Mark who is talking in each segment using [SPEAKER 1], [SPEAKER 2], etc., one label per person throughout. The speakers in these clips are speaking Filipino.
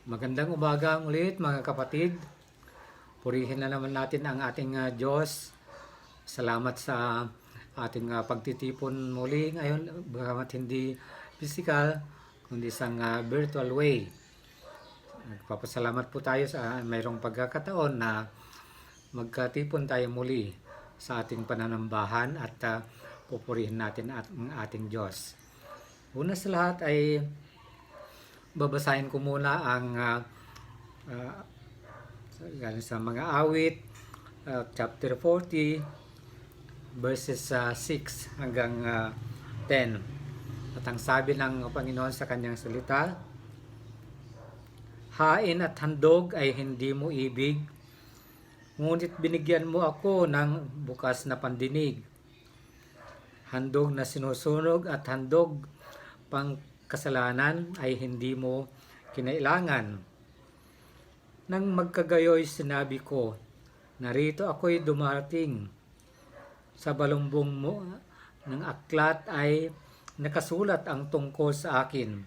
[SPEAKER 1] Magandang umaga ulit mga kapatid. Purihin na naman natin ang ating Diyos. Salamat sa ating pagtitipon muli ngayon, bagamat hindi physical, kundi sa virtual way. Nagpapasalamat po tayo sa mayroong pagkakataon na magkatipon tayo muli sa ating pananambahan at pupurihin natin ang ating Diyos. Una sa lahat ay babasahin ko muna ang galing sa mga awit, chapter 40, verses 6 hanggang 10. At ang sabi ng Panginoon sa kanyang salita, hain at handog ay hindi mo ibig, ngunit binigyan mo ako ng bukas na pandinig. Handog na sinusunog at handog pang kasalanan ay hindi mo kinailangan. Nang magkagayoy sinabi ko, narito ako'y dumarating. Sa balumbong mo ng aklat ay nakasulat ang tungkol sa akin.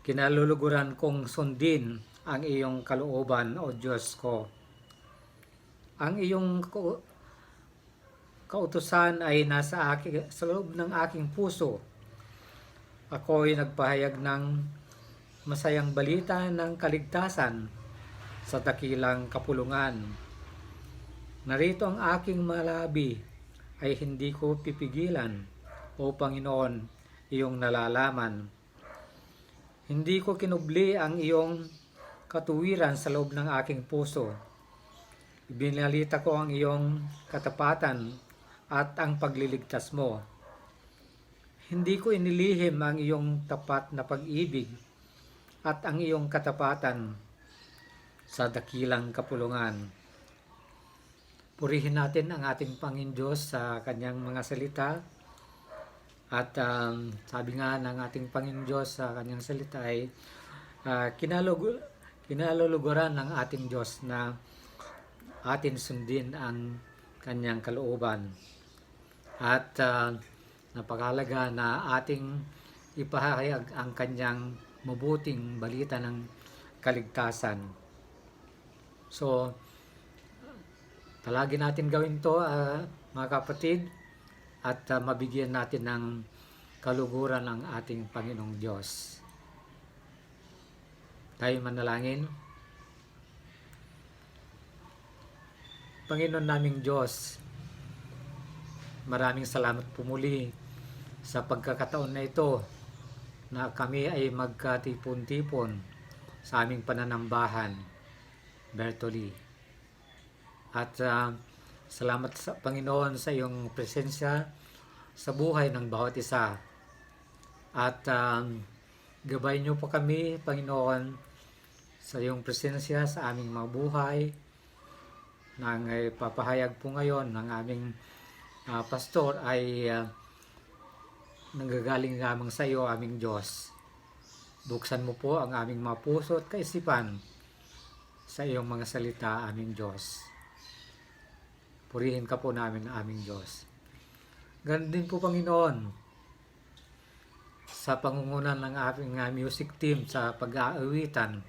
[SPEAKER 1] Kinaluluguran kong sundin ang iyong kalooban, O Diyos ko. Ang iyong kautusan ay nasa sa loob ng aking puso. Ako'y nagpahayag ng masayang balita ng kaligtasan sa dakilang kapulungan. Narito ang aking malabi ay hindi ko pipigilan, O Panginoon, iyong nalalaman. Hindi ko kinubli ang iyong katuwiran sa loob ng aking puso. Ibinalita ko ang iyong katapatan at ang pagliligtas mo. Hindi ko inilihim ang iyong tapat na pag-ibig at ang iyong katapatan sa dakilang kapulungan. Purihin natin ang ating Panginoon Diyos sa kanyang mga salita. At sabi nga ng ating Panginoon Diyos sa kanyang salita ay kinaluluguran ng ating Diyos na atin sundin ang kanyang kalooban. At napakahalaga na ating ipahayag ang kanyang mabuting balita ng kaligtasan. So, palagi natin gawin to mga kapatid at mabigyan natin ng kaluguran ang ating Panginoong Diyos. Tayo manalangin. Panginoon naming Diyos, maraming salamat po muli sa pagkakataon na ito na kami ay magkatipon-tipon sa aming pananambahan virtually. At salamat sa Panginoon sa iyong presensya sa buhay ng bawat isa. At gabay niyo po kami, Panginoon, sa iyong presensya sa aming mga buhay nang papahayag po ngayon ng aming pastor ay nanggagaling lamang sa iyo, aming Diyos. Buksan mo po ang aming mga puso at kaisipan sa iyong mga salita, aming Diyos. Purihin ka po namin, aming Diyos. Ganun din po, Panginoon, sa pangungunan ng aming music team sa pag-aawitan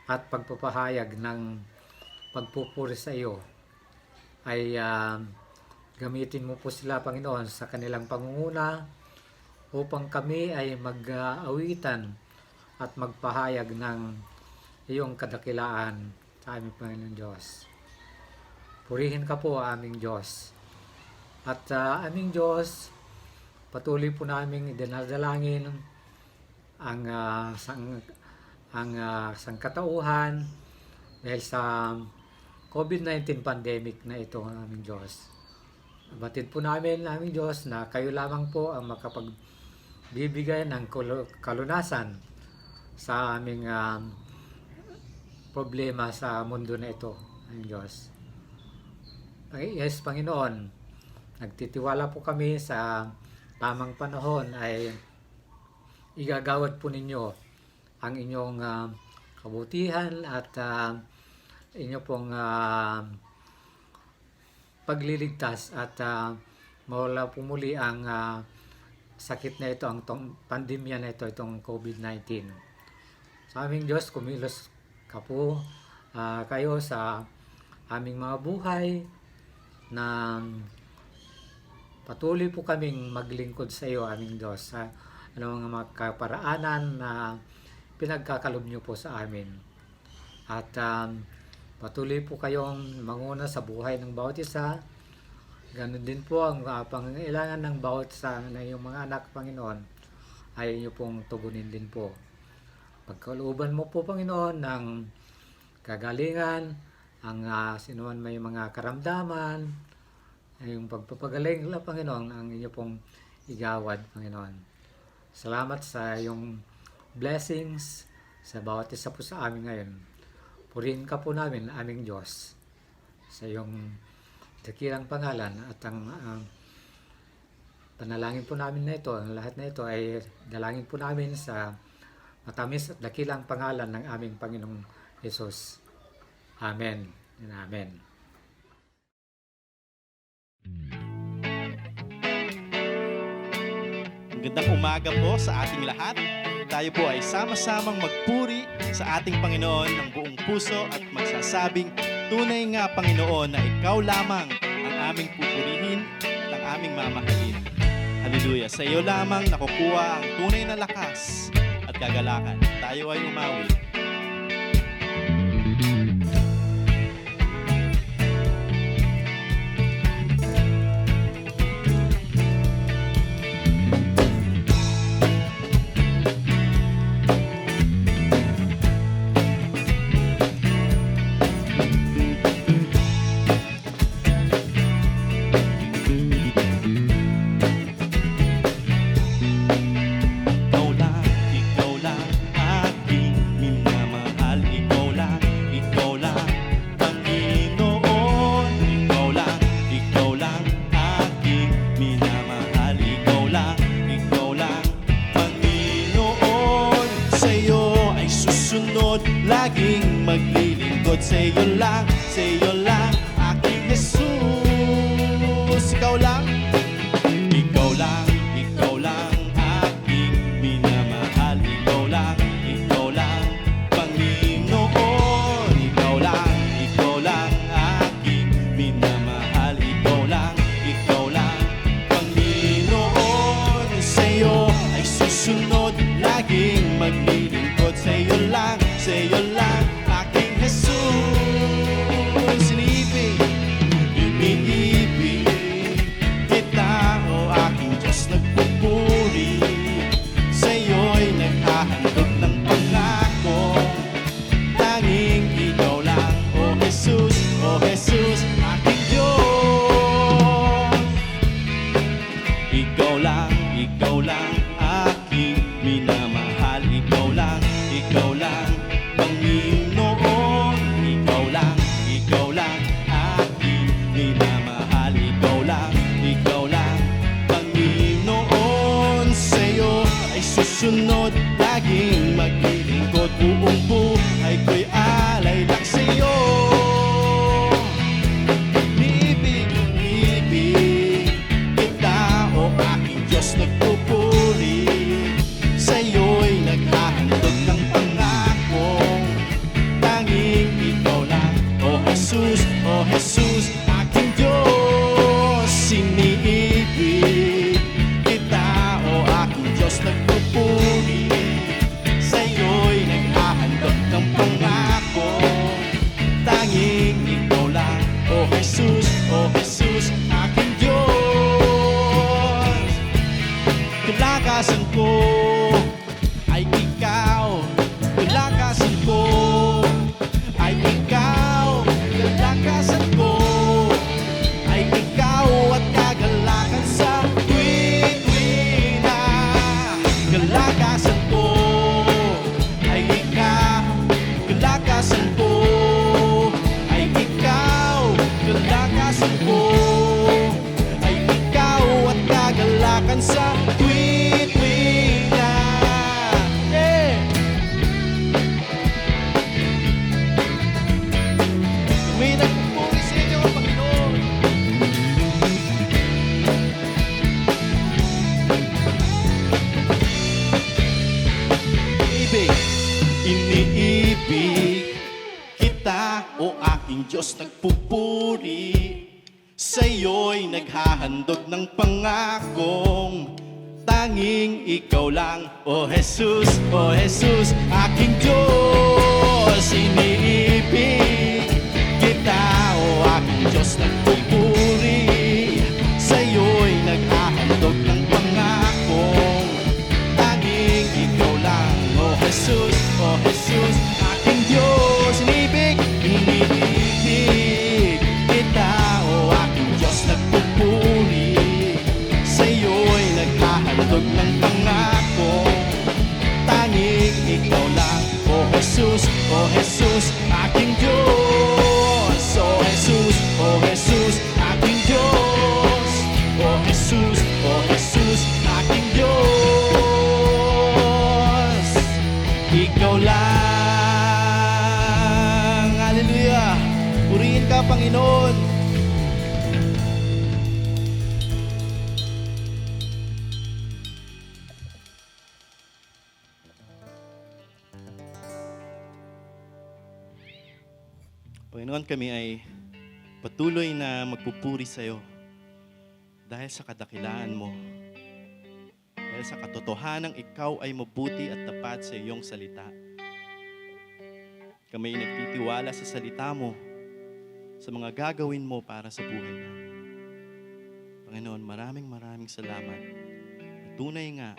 [SPEAKER 1] at pagpapahayag ng pagpupuri sa iyo ay gamitin mo po sila, Panginoon, sa kanilang pangunguna upang kami ay mag-awitan at magpahayag ng iyong kadakilaan sa aming Panginoon Diyos. Purihin ka po, aming Diyos. At aming Diyos, patuloy po namin idinadalangin ang sangkatauhan dahil sa COVID-19 pandemic na ito, aming Diyos. Batid po namin, aming Diyos, na kayo lamang po ang makapagbibigay ng kalunasan sa aming problema sa mundo na ito, aming Diyos. Yes, Panginoon, nagtitiwala po kami sa tamang panahon ay igagawad po ninyo ang inyong kabutihan at inyo pong pagliligtas at mawala po muli ang sakit na ito, ang pandemya na ito, itong COVID-19. Sa aming Diyos, kumilos ka po kayo sa aming mga buhay na patuloy po kaming maglingkod sa iyo, aming Diyos, sa mga kaparaanan na pinagkakalob niyo po sa amin. At patuloy po kayong manguna sa buhay ng bawat isa. Ganun din po ang pangangailangan ng bawat isa na iyong mga anak, Panginoon, ay inyo pong tugunin din po. Pagkalooban mo po, Panginoon, ng kagalingan, ang sinuman may mga karamdaman, ay yung pagpapagaling, Panginoon, ang inyo pong igawad, Panginoon. Salamat sa iyong blessings sa bawat isa po sa amin ngayon. Purihin ka po namin, aming Diyos, sa iyong dakilang pangalan, at ang panalangin po namin na ito, ang lahat na ito ay dalangin po namin sa matamis at dakilang pangalan ng aming Panginoong Jesus. Amen and Amen.
[SPEAKER 2] Magandang umaga po sa ating lahat. Tayo po ay sama-samang magpuri sa ating Panginoon ng buong puso at magsasabing, tunay nga, Panginoon, na Ikaw lamang ang aming pupurihin at ang aming mamahalin. Hallelujah! Sa iyo lamang nakukuha ang tunay na lakas at kagalakan. Tayo ay umawi. Laging maglilingkod sa iyo lang, aking Jesus. Ikaw lang, ikaw lang, ikaw lang, aking minamahal. Ikaw lang, Panginoon. Ikaw lang, aking minamahal. Ikaw lang, Panginoon. Sa iyo ay susunod, laging maglilingkod sa iyo lang, aking Jesus. Iniibig kita, o aking Diyos, nagpupuri. Sa iyo'y naghahandog ng pangako, tanging ikaw lang, o Jesus, aking Diyos. Ikaw lang, aking minamahal. Ikaw lang, Panginoon. Ikaw lang, aking minamahal. Ikaw lang, Panginoon. Sa'yo ay susunod, laging maglilingkod. Buong buhay ko'y alay lang sa'yo. Ibig kita, o aking Diyos, nagpupuri. Sa'yo'y naghahandog ng pangako, tanging ikaw lang, o Jesus, aking Diyos. Iniibig kita, o aking Diyos, nagpupuri. Sa'yo'y naghahandog ng pangako, aking Diyos nagpupuri. Sa'yo'y naghahandog ng pangakong tanging ikaw lang, O Jesus, aking Diyos. Iniibig kita, O aking Diyos nagpupuri. Sa'yo'y naghahandog ng pangakong tanging ikaw lang, O Jesus, aking Diyos. Iniibig kita, O aking Diyos nagpupuri. Sa'yo'y naghahandog ng pangako, tanging ikaw lang, O Jesus, aking Diyos. O Jesus, aking Diyos. O Jesus, aking Diyos. Ikaw lang. Hallelujah. Purihin ka, Panginoon. Panginoon, kami ay patuloy na magpupuri sa iyo dahil sa kadakilaan mo, dahil sa katotohanang ikaw ay mabuti at tapat sa iyong salita. Kami ay nagtitiwala sa salita mo, sa mga gagawin mo para sa buhay namin. Panginoon, maraming salamat. Tunay nga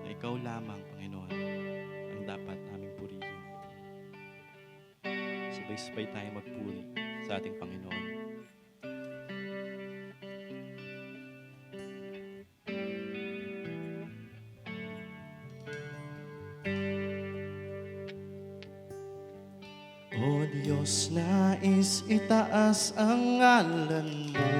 [SPEAKER 2] na ikaw lamang, Panginoon, ang dapat naming purihin. Sabay-sabay tayo magpuri sa ating Panginoon. O Diyos, nais itaas ang ngalan mo,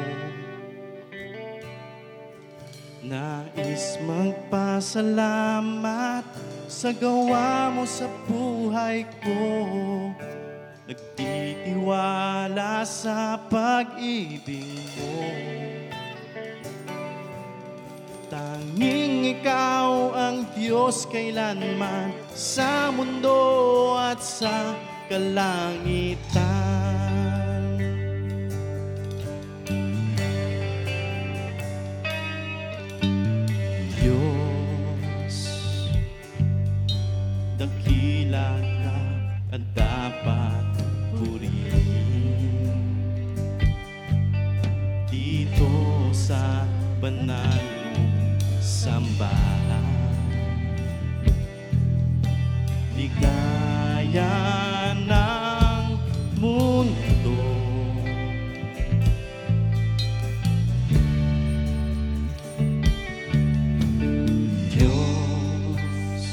[SPEAKER 2] nais magpasalamat sa gawa mo sa buhay ko. Nagtitiwala sa pag-ibig mo, tanging ikaw ang Diyos kailanman sa mundo at sa kalangitan. Diyos, dakila ka at dapat purihin dito sa banal mong sambahan. Ligaya ng mundo, Diyos,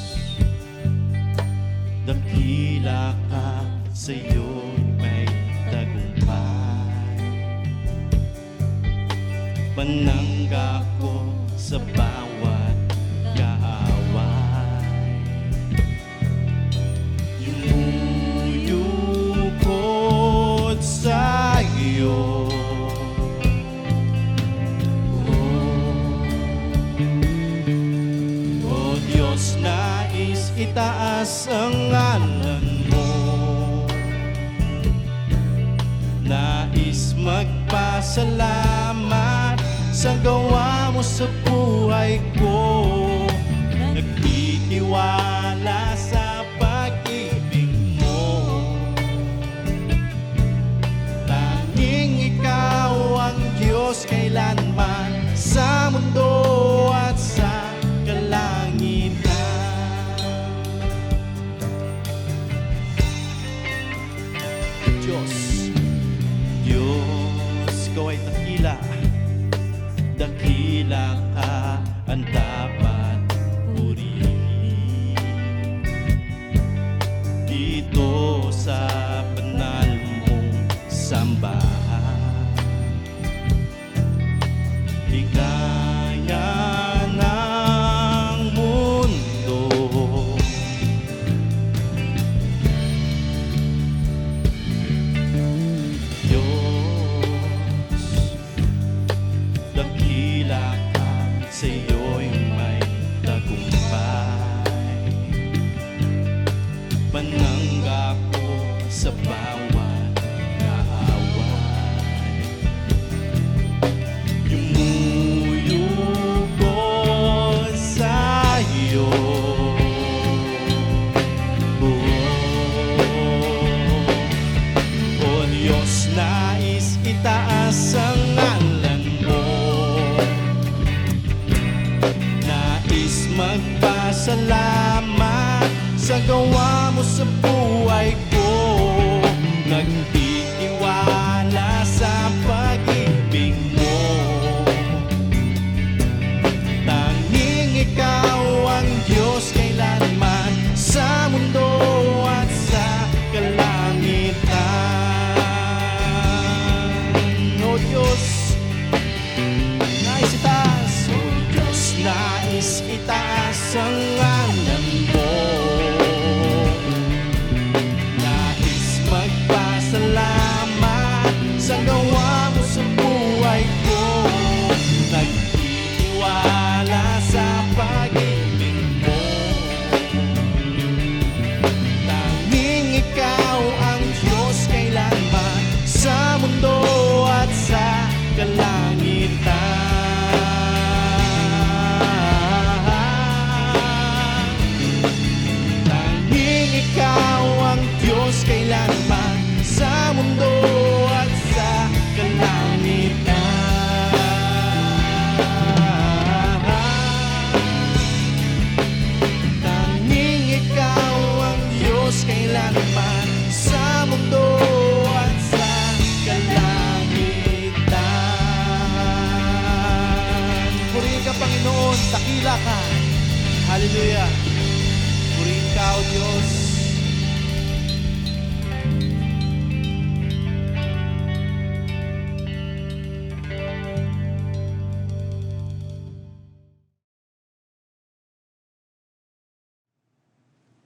[SPEAKER 2] dakila ka, sa iyo'y may tagumpay. Panangga ko sa bawat kaaway, yumuyukod sa iyo. O Diyos, nais itaas ang ngalan mo, nais magpasalamat sa gawa mo sa buhay ko. Nagtitiwala sa pag-ibig mo, tanging ikaw ang Diyos kailanman sa mundo at sa kalangitan. Diyos, ikaw ay dakila, dakila ka ang dapat purihin dito sa banal mong sambahan. Ligaya ng mundo, dakila ka, sa iyo'y may tagumpay. Panangga ko sa bawat sa gawa mo sa buhay ko. Nagtitiwala sa pag-ibig mo. Tanging ikaw ang Diyos kailanman sa mundo at sa kalangitan. O Diyos, nais itaas, O Diyos, nais itaas ang ngalan mo. Nais magpasalamat sa gawa mo sa buhay ko. Nagtitiwala sa pag-ibig mo. Tanging ikaw ang Diyos kailanman sa mundo at sa kalangitan. Tanging ikaw ang Diyos kailanman sa mundo at sa kalangitan. Tanging ikaw ang Diyos kailanman sa mundo at sa kalangitan. Purihin ka, Panginoon, dakila ka. Hallelujah. Purihin ka, O Diyos.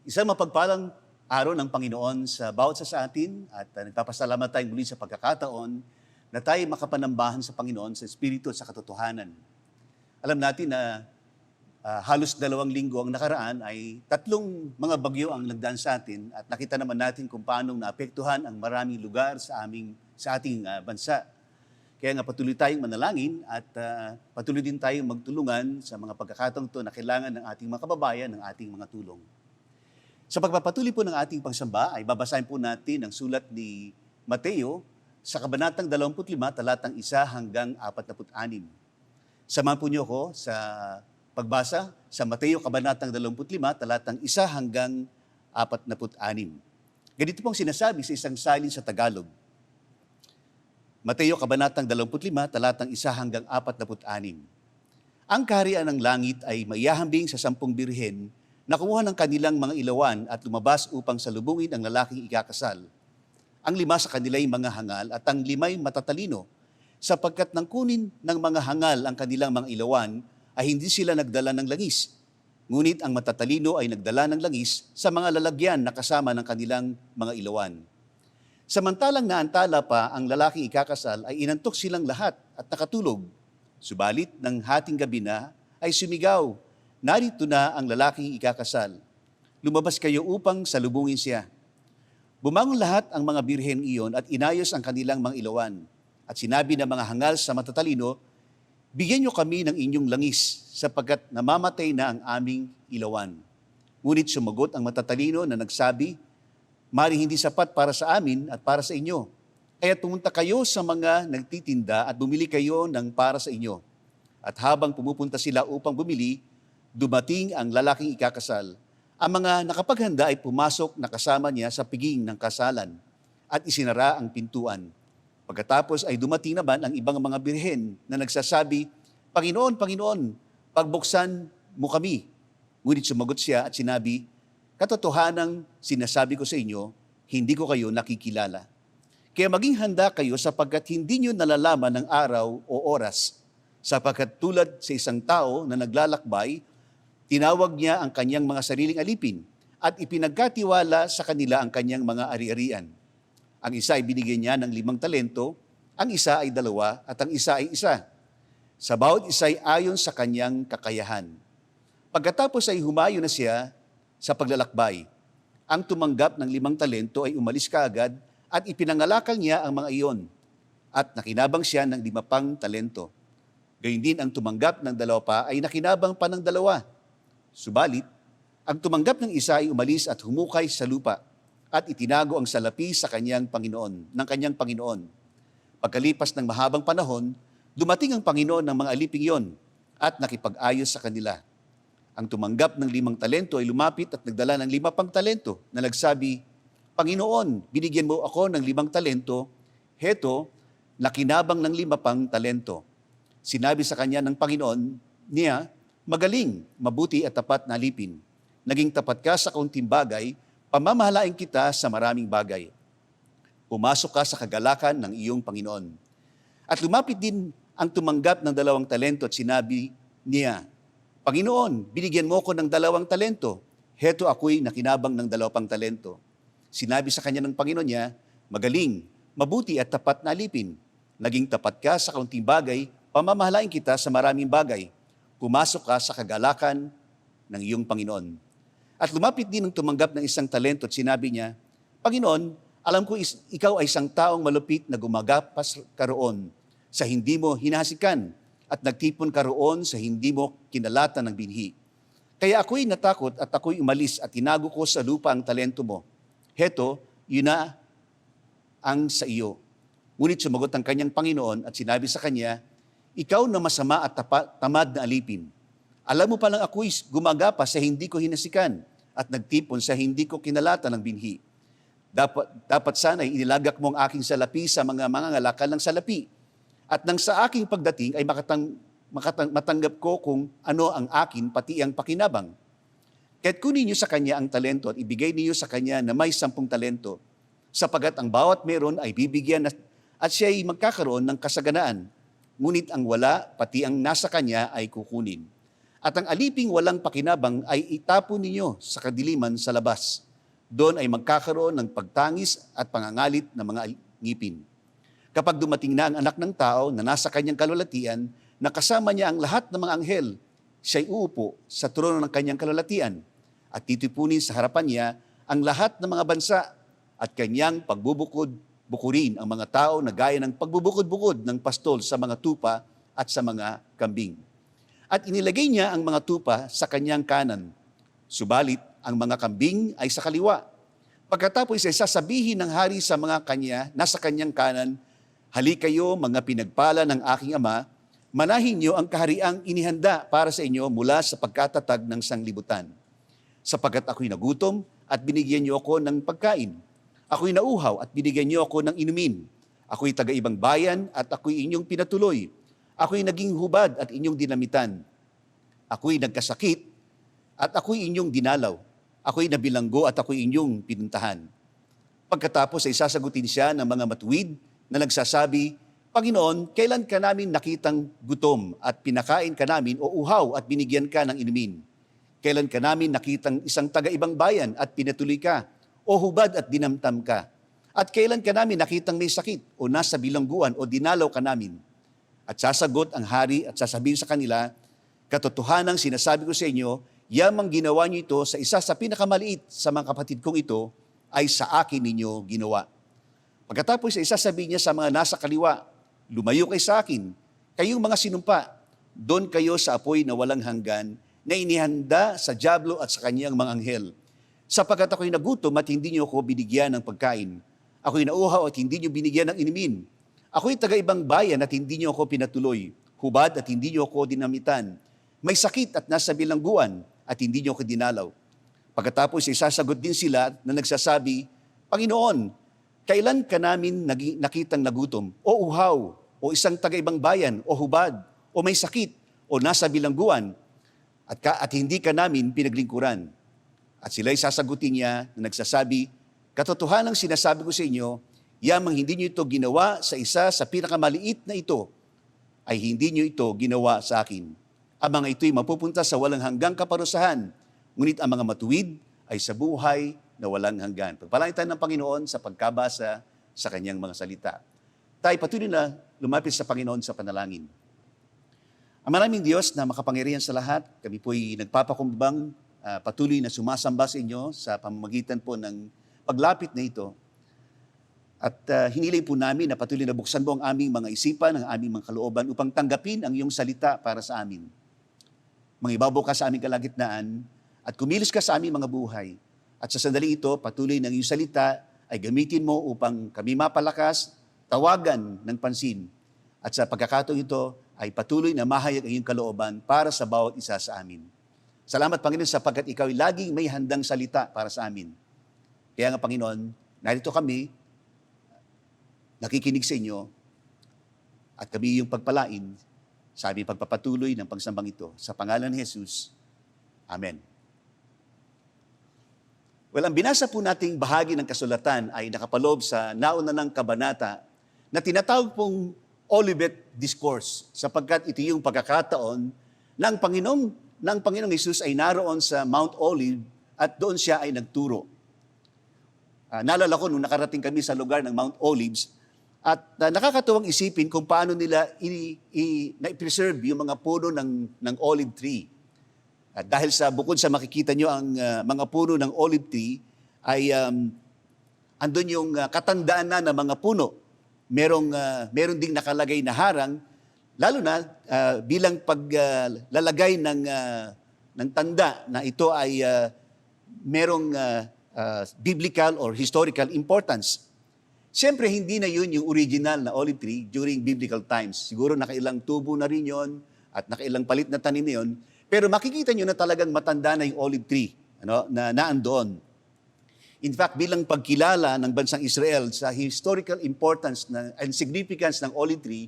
[SPEAKER 3] Isang mapagpalang araw ng Panginoon sa bawat sa atin at nagpapasalamat tayong muli sa pagkakataon na tayo makapanambahan sa Panginoon sa Espiritu at sa katotohanan. Alam natin na halos 2 linggo ang nakaraan ay 3 mga bagyo ang nagdaan sa atin at nakita naman natin kung paano naapektuhan ang maraming lugar sa ating bansa. Kaya nga patuloy tayong manalangin at patuloy din tayong magtulungan sa mga pagkakataong ito na kailangan ng ating mga kababayan, ng ating mga tulong. Sa pagpapatuloy po ng ating pagsamba ay babasahin po natin ang sulat ni Mateo sa kabanatang 25, talatang 1 hanggang 46. Samahan po niyo ako sa pagbasa sa Mateo kabanatang 25, talatang 1 hanggang 46. Ganito pong sinasabi sa isang salin sa Tagalog. Mateo kabanatang 25, talatang 1 hanggang 46. Ang kaharian ng langit ay maihahambing sa 10 birhen na kumuha ng kanilang mga ilawan at lumabas upang salubungin ang lalaking ikakasal. Ang 5 sa kanila ay mga hangal at ang 5 ay matatalino, sapagkat nang kunin ng mga hangal ang kanilang mga ilawan, ay hindi sila nagdala ng langis. Ngunit ang matatalino ay nagdala ng langis sa mga lalagyan na kasama ng kanilang mga ilawan. Samantalang naantala pa ang lalaking ikakasal, ay inantok silang lahat at nakatulog. Subalit ng hating gabi na ay sumigaw, "Narito na ang lalaking ikakasal. Lumabas kayo upang salubungin siya." Bumangon lahat ang mga birhen iyon at inayos ang kanilang mga ilawan. At sinabi ng mga hangal sa matatalino, "Bigyan niyo kami ng inyong langis, sapagkat namamatay na ang aming ilawan." Ngunit sumagot ang matatalino na nagsabi, "Maring hindi sapat para sa amin at para sa inyo. Kaya pumunta kayo sa mga nagtitinda at bumili kayo ng para sa inyo." At habang pumupunta sila upang bumili, dumating ang lalaking ikakasal. Ang mga nakapaghanda ay pumasok na kasama niya sa piging ng kasalan at isinara ang pintuan. Pagkatapos ay dumating naman ang ibang mga birhen na nagsasabi, "Panginoon, Panginoon, pagbuksan mo kami." Ngunit sumagot siya at sinabi, "Katotohanang sinasabi ko sa inyo, hindi ko kayo nakikilala. Kaya maging handa kayo sapagkat hindi nyo nalalaman ng araw o oras. Sapagkat tulad sa isang tao na naglalakbay, tinawag niya ang kanyang mga sariling alipin at ipinagkatiwala sa kanila ang kanyang mga ari-arian. Ang isa ay binigyan niya ng 5 talento, ang isa ay 2 at ang isa ay 1. Sa bawat isa ay ayon sa kanyang kakayahan. Pagkatapos ay humayo na siya sa paglalakbay. Ang tumanggap ng 5 talento ay umalis kaagad at ipinangalakal niya ang mga iyon. At nakinabang siya ng 5 pang talento. Gayun din ang tumanggap ng 2 pa ay nakinabang pa ng 2. Subalit, ang tumanggap ng isa ay umalis at humukay sa lupa at itinago ang salapi sa kanyang Panginoon. Pagkalipas ng mahabang panahon, dumating ang Panginoon ng mga aliping iyon at nakipag-ayos sa kanila. Ang tumanggap ng 5 talento ay lumapit at nagdala ng 5 pang talento na nagsabi, Panginoon, binigyan mo ako ng 5 talento, heto, nakinabang ng 5 pang talento. Sinabi sa kanya ng Panginoon niya, magaling, mabuti at tapat na alipin. Naging tapat ka sa kaunting bagay, pamamahalain kita sa maraming bagay. Pumasok ka sa kagalakan ng iyong Panginoon. At lumapit din ang tumanggap ng 2 talento at sinabi niya, Panginoon, binigyan mo ko ng 2 talento. Heto ako'y nakinabang ng 2 talento. Sinabi sa kanya ng Panginoon niya, magaling, mabuti at tapat na alipin. Naging tapat ka sa kaunting bagay, pamamahalain kita sa maraming bagay. Pumasok ka sa kagalakan ng iyong Panginoon. At lumapit din ang tumanggap ng 1 talento at sinabi niya, Panginoon, alam ko ikaw ay isang taong malupit na gumagapas karoon sa hindi mo hinahasikan at nagtipon karoon sa hindi mo kinalatan ng binhi. Kaya ako'y natakot at ako'y umalis at tinago ko sa lupa ang talento mo. Heto, yun na ang sa iyo. Ngunit sumagot ang kanyang Panginoon at sinabi sa kanya, ikaw na masama at tamad na alipin. Alam mo palang ako'y gumagapa sa hindi ko hinasikan at nagtipon sa hindi ko kinalatan ng binhi. Dapat sana'y inilagak mo ang aking salapi sa mga mangangalakal ng salapi. At nang sa aking pagdating ay matanggap ko kung ano ang akin pati ang pakinabang. Kaya't kunin niyo sa kanya ang talento at ibigay niyo sa kanya na may 10 talento, sapagat ang bawat meron ay bibigyan at siya ay magkakaroon ng kasaganaan. Ngunit ang wala, pati ang nasa kanya ay kukunin. At ang aliping walang pakinabang ay itapon ninyo sa kadiliman sa labas. Doon ay magkakaroon ng pagtangis at pangangalit ng mga ngipin. Kapag dumating na ang anak ng tao na nasa kanyang kalulatian, nakasama niya ang lahat ng mga anghel, siya'y uupo sa trono ng kanyang kalulatian at titipunin sa harapan niya ang lahat ng mga bansa at kanyang bukurin ang mga tao na gaya ng pagbubukod-bukod ng pastol sa mga tupa at sa mga kambing. At inilagay niya ang mga tupa sa kanyang kanan, subalit ang mga kambing ay sa kaliwa. Pagkatapos ay sasabihin ng hari sa mga kanya, nasa kanyang kanan, halik kayo mga pinagpala ng aking ama, manahin niyo ang kahariang inihanda para sa inyo mula sa pagkatatag ng sanglibutan. Sapagkat ako'y nagutom at binigyan niyo ako ng pagkain. Ako'y nauhaw at binigyan niyo ako ng inumin. Ako'y taga-ibang bayan at ako'y inyong pinatuloy. Ako'y naging hubad at inyong dinamitan. Ako'y nagkasakit at ako'y inyong dinalaw. Ako'y nabilanggo at ako'y inyong pinuntahan. Pagkatapos ay sasagutin siya ng mga matuwid na nagsasabi, Panginoon, kailan ka namin nakitang gutom at pinakain ka namin o uhaw at binigyan ka ng inumin? Kailan ka namin nakitang isang taga-ibang bayan at pinatuloy ka o hubad at dinamtam ka? At kailan ka namin nakitang may sakit o nasa bilangguan o dinalaw ka namin? At sasagot ang hari at sasabihin sa kanila, katotohanang sinasabi ko sa inyo, yamang ginawa niyo ito sa isa sa pinakamaliit sa mga kapatid kong ito, ay sa akin ninyo ginawa. Pagkatapos ay sasabihin niya sa mga nasa kaliwa, lumayo kayo sa akin, kayong mga sinumpa, doon kayo sa apoy na walang hanggan, na inihanda sa dyablo at sa kanyang mga anghel. Sapagkat ako'y nagutom at hindi niyo ako binigyan ng pagkain. Ako'y nauhaw at hindi niyo binigyan ng inumin. Ako'y taga-ibang bayan at hindi niyo ako pinatuloy. Hubad at hindi niyo ako dinamitan. May sakit at nasa bilangguan at hindi niyo ako dinalaw. Pagkatapos ay sasagot din sila na nagsasabi, Panginoon, kailan ka namin nakitang nagutom, o uhaw, o isang taga-ibang bayan, o hubad, o may sakit, o nasa bilangguan, at hindi ka namin pinaglingkuran? At sila'y sasagutin niya na nagsasabi, katotohanang sinasabi ko sa inyo, yamang hindi niyo ito ginawa sa isa sa pinakamaliit na ito, ay hindi niyo ito ginawa sa akin. Ang mga ito'y mapupunta sa walang hanggang kaparusahan, ngunit ang mga matuwid ay sa buhay na walang hanggan. Pagpalain tayo ng Panginoon sa pagkabasa sa kanyang mga salita. Tayo patuloy na lumapit sa Panginoon sa panalangin. Ang maraming Diyos na makapangyarihan sa lahat, kami po'y nagpapakumbang patuloy na sumasamba sa inyo sa pamamagitan po ng paglapit na ito. At hinilay po namin na patuloy na buksan mo ang aming mga isipan, ang aming mga kalooban upang tanggapin ang iyong salita para sa amin. Mangibabaw ka sa aming kalagitnaan at kumilos ka sa aming mga buhay. At sa sandali ito, patuloy ng iyong salita ay gamitin mo upang kami mapalakas, tawagan ng pansin. At sa pagkakataon ito ay patuloy na mahayag ang iyong kalooban para sa bawat isa sa amin. Salamat, Panginoon, sapagkat ikaw ay laging may handang salita para sa amin. Kaya nga, Panginoon, narito kami, nakikinig sa inyo, at kami yung pagpalain sa aming pagpapatuloy ng pagsambang ito. Sa pangalan ni Jesus, Amen. Well, ang binasa po nating bahagi ng kasulatan ay nakapaloob sa nauna ng kabanata na tinatawag pong Olivet Discourse, sapagkat ito yung pagkakataon ng Panginoong Jesus ay naroon sa Mount Olive at doon siya ay nagturo. Naalala ko nung nakarating kami sa lugar ng Mount Olives at nakakatuwang isipin kung paano nila na-preserve yung mga puno ng olive tree. At dahil bukod sa makikita nyo ang mga puno ng olive tree, ay andun yung katandaan na ng mga puno. Meron ding nakalagay na harang, lalo na bilang paglalagay ng tanda na ito ay merong biblical or historical importance. Siyempre, hindi na yun yung original na olive tree during biblical times. Siguro nakailang tubo na rin yun at nakailang palit na tanim na yun. Pero makikita nyo na talagang matanda na yung olive tree na naandoon. In fact, bilang pagkilala ng bansang Israel sa historical importance and significance ng olive tree,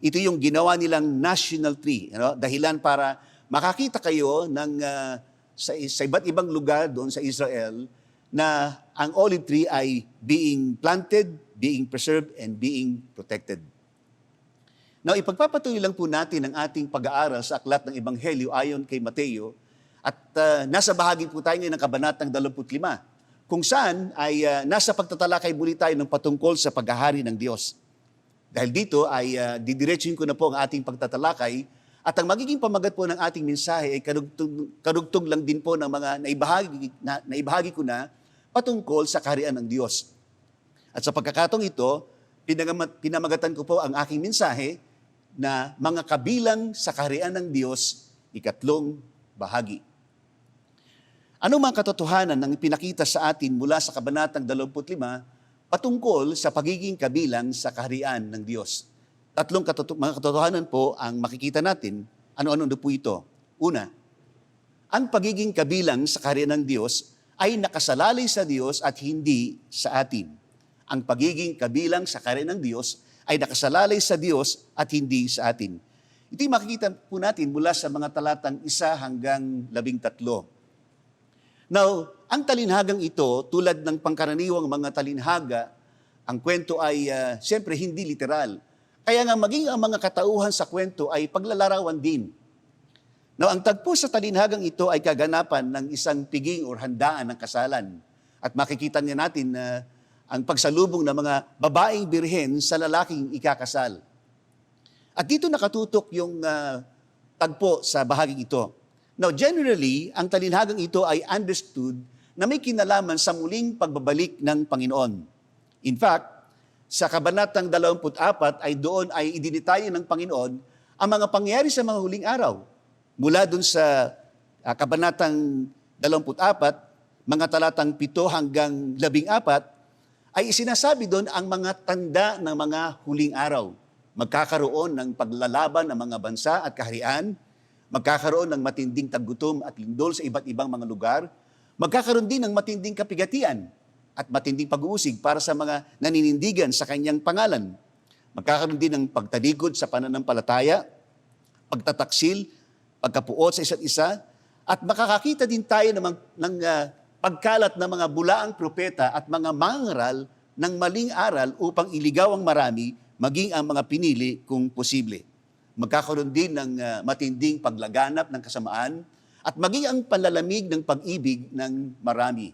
[SPEAKER 3] ito yung ginawa nilang national tree. Dahilan para makakita kayo sa iba't ibang lugar doon sa Israel na ang olive tree ay being planted, being preserved, and being protected. Now, ipagpapatuloy lang po natin ang ating pag-aaral sa aklat ng Ebanghelyo ayon kay Mateo at nasa bahagi po tayo ngayon ng kabanatang 25 kung saan ay nasa pagtatalakay muli tayo ng patungkol sa paghahari ng Diyos. Dahil dito ay didiretsuhin ko na po ang ating pagtatalakay at ang magiging pamagat po ng ating mensahe ay karugtog lang din po ng mga naibahagi ko na patungkol sa kaharian ng Diyos. At sa pagkakataong ito, pinamagatan ko po ang aking mensahe na mga kabilang sa kaharian ng Diyos, ikatlong bahagi. Ano mga katotohanan ang ipinakita sa atin mula sa kabanatang 25 patungkol sa pagiging kabilang sa kaharian ng Diyos? Tatlong mga katotohanan po ang makikita natin. Ano-ano po ito? Una, ang pagiging kabilang sa kaharian ng Diyos ay nakasalalay sa Diyos at hindi sa atin. Ang pagiging kabilang sa kaharian ng Diyos ay nakasalalay sa Diyos at hindi sa atin. Ito yung makikita po natin mula sa mga talatang 1 hanggang 13. Now, ang talinhagang ito, tulad ng pangkaraniwang mga talinhaga, ang kwento ay siyempre hindi literal. Kaya nga maging ang mga katauhan sa kwento ay paglalarawan din. Now, ang tagpo sa talinhagang ito ay kaganapan ng isang piging or handaan ng kasalan. At makikita niya natin na ang pagsalubong ng mga babaeng birhen sa lalaking ikakasal. At dito nakatutok yung tagpo sa bahaging ito. Now, generally, ang talinhagang ito ay understood na may kinalaman sa muling pagbabalik ng Panginoon. In fact, sa kabanatang 24 ay doon ay idinitayo ng Panginoon ang mga pangyayari sa mga huling araw. Mula doon sa kabanatang 24, mga talatang 7 hanggang 14, ay isinasabi doon ang mga tanda ng mga huling araw. Magkakaroon ng paglalaban ng mga bansa at kaharian, magkakaroon ng matinding taggutom at lindol sa iba't ibang mga lugar, magkakaroon din ng matinding kapigatian at matinding pag-uusig para sa mga naninindigan sa kanyang pangalan. Magkakaroon din ng pagtalikod sa pananampalataya, pagtataksil, pagkapuot sa isa't isa, at makakakita din tayo ng pagkalat ng mga bulaang propeta at mga mangaral ng maling aral upang iligaw ang marami, maging ang mga pinili kung posible. Magkakaroon din ng matinding paglaganap ng kasamaan at maging ang panlalamig ng pag-ibig ng marami.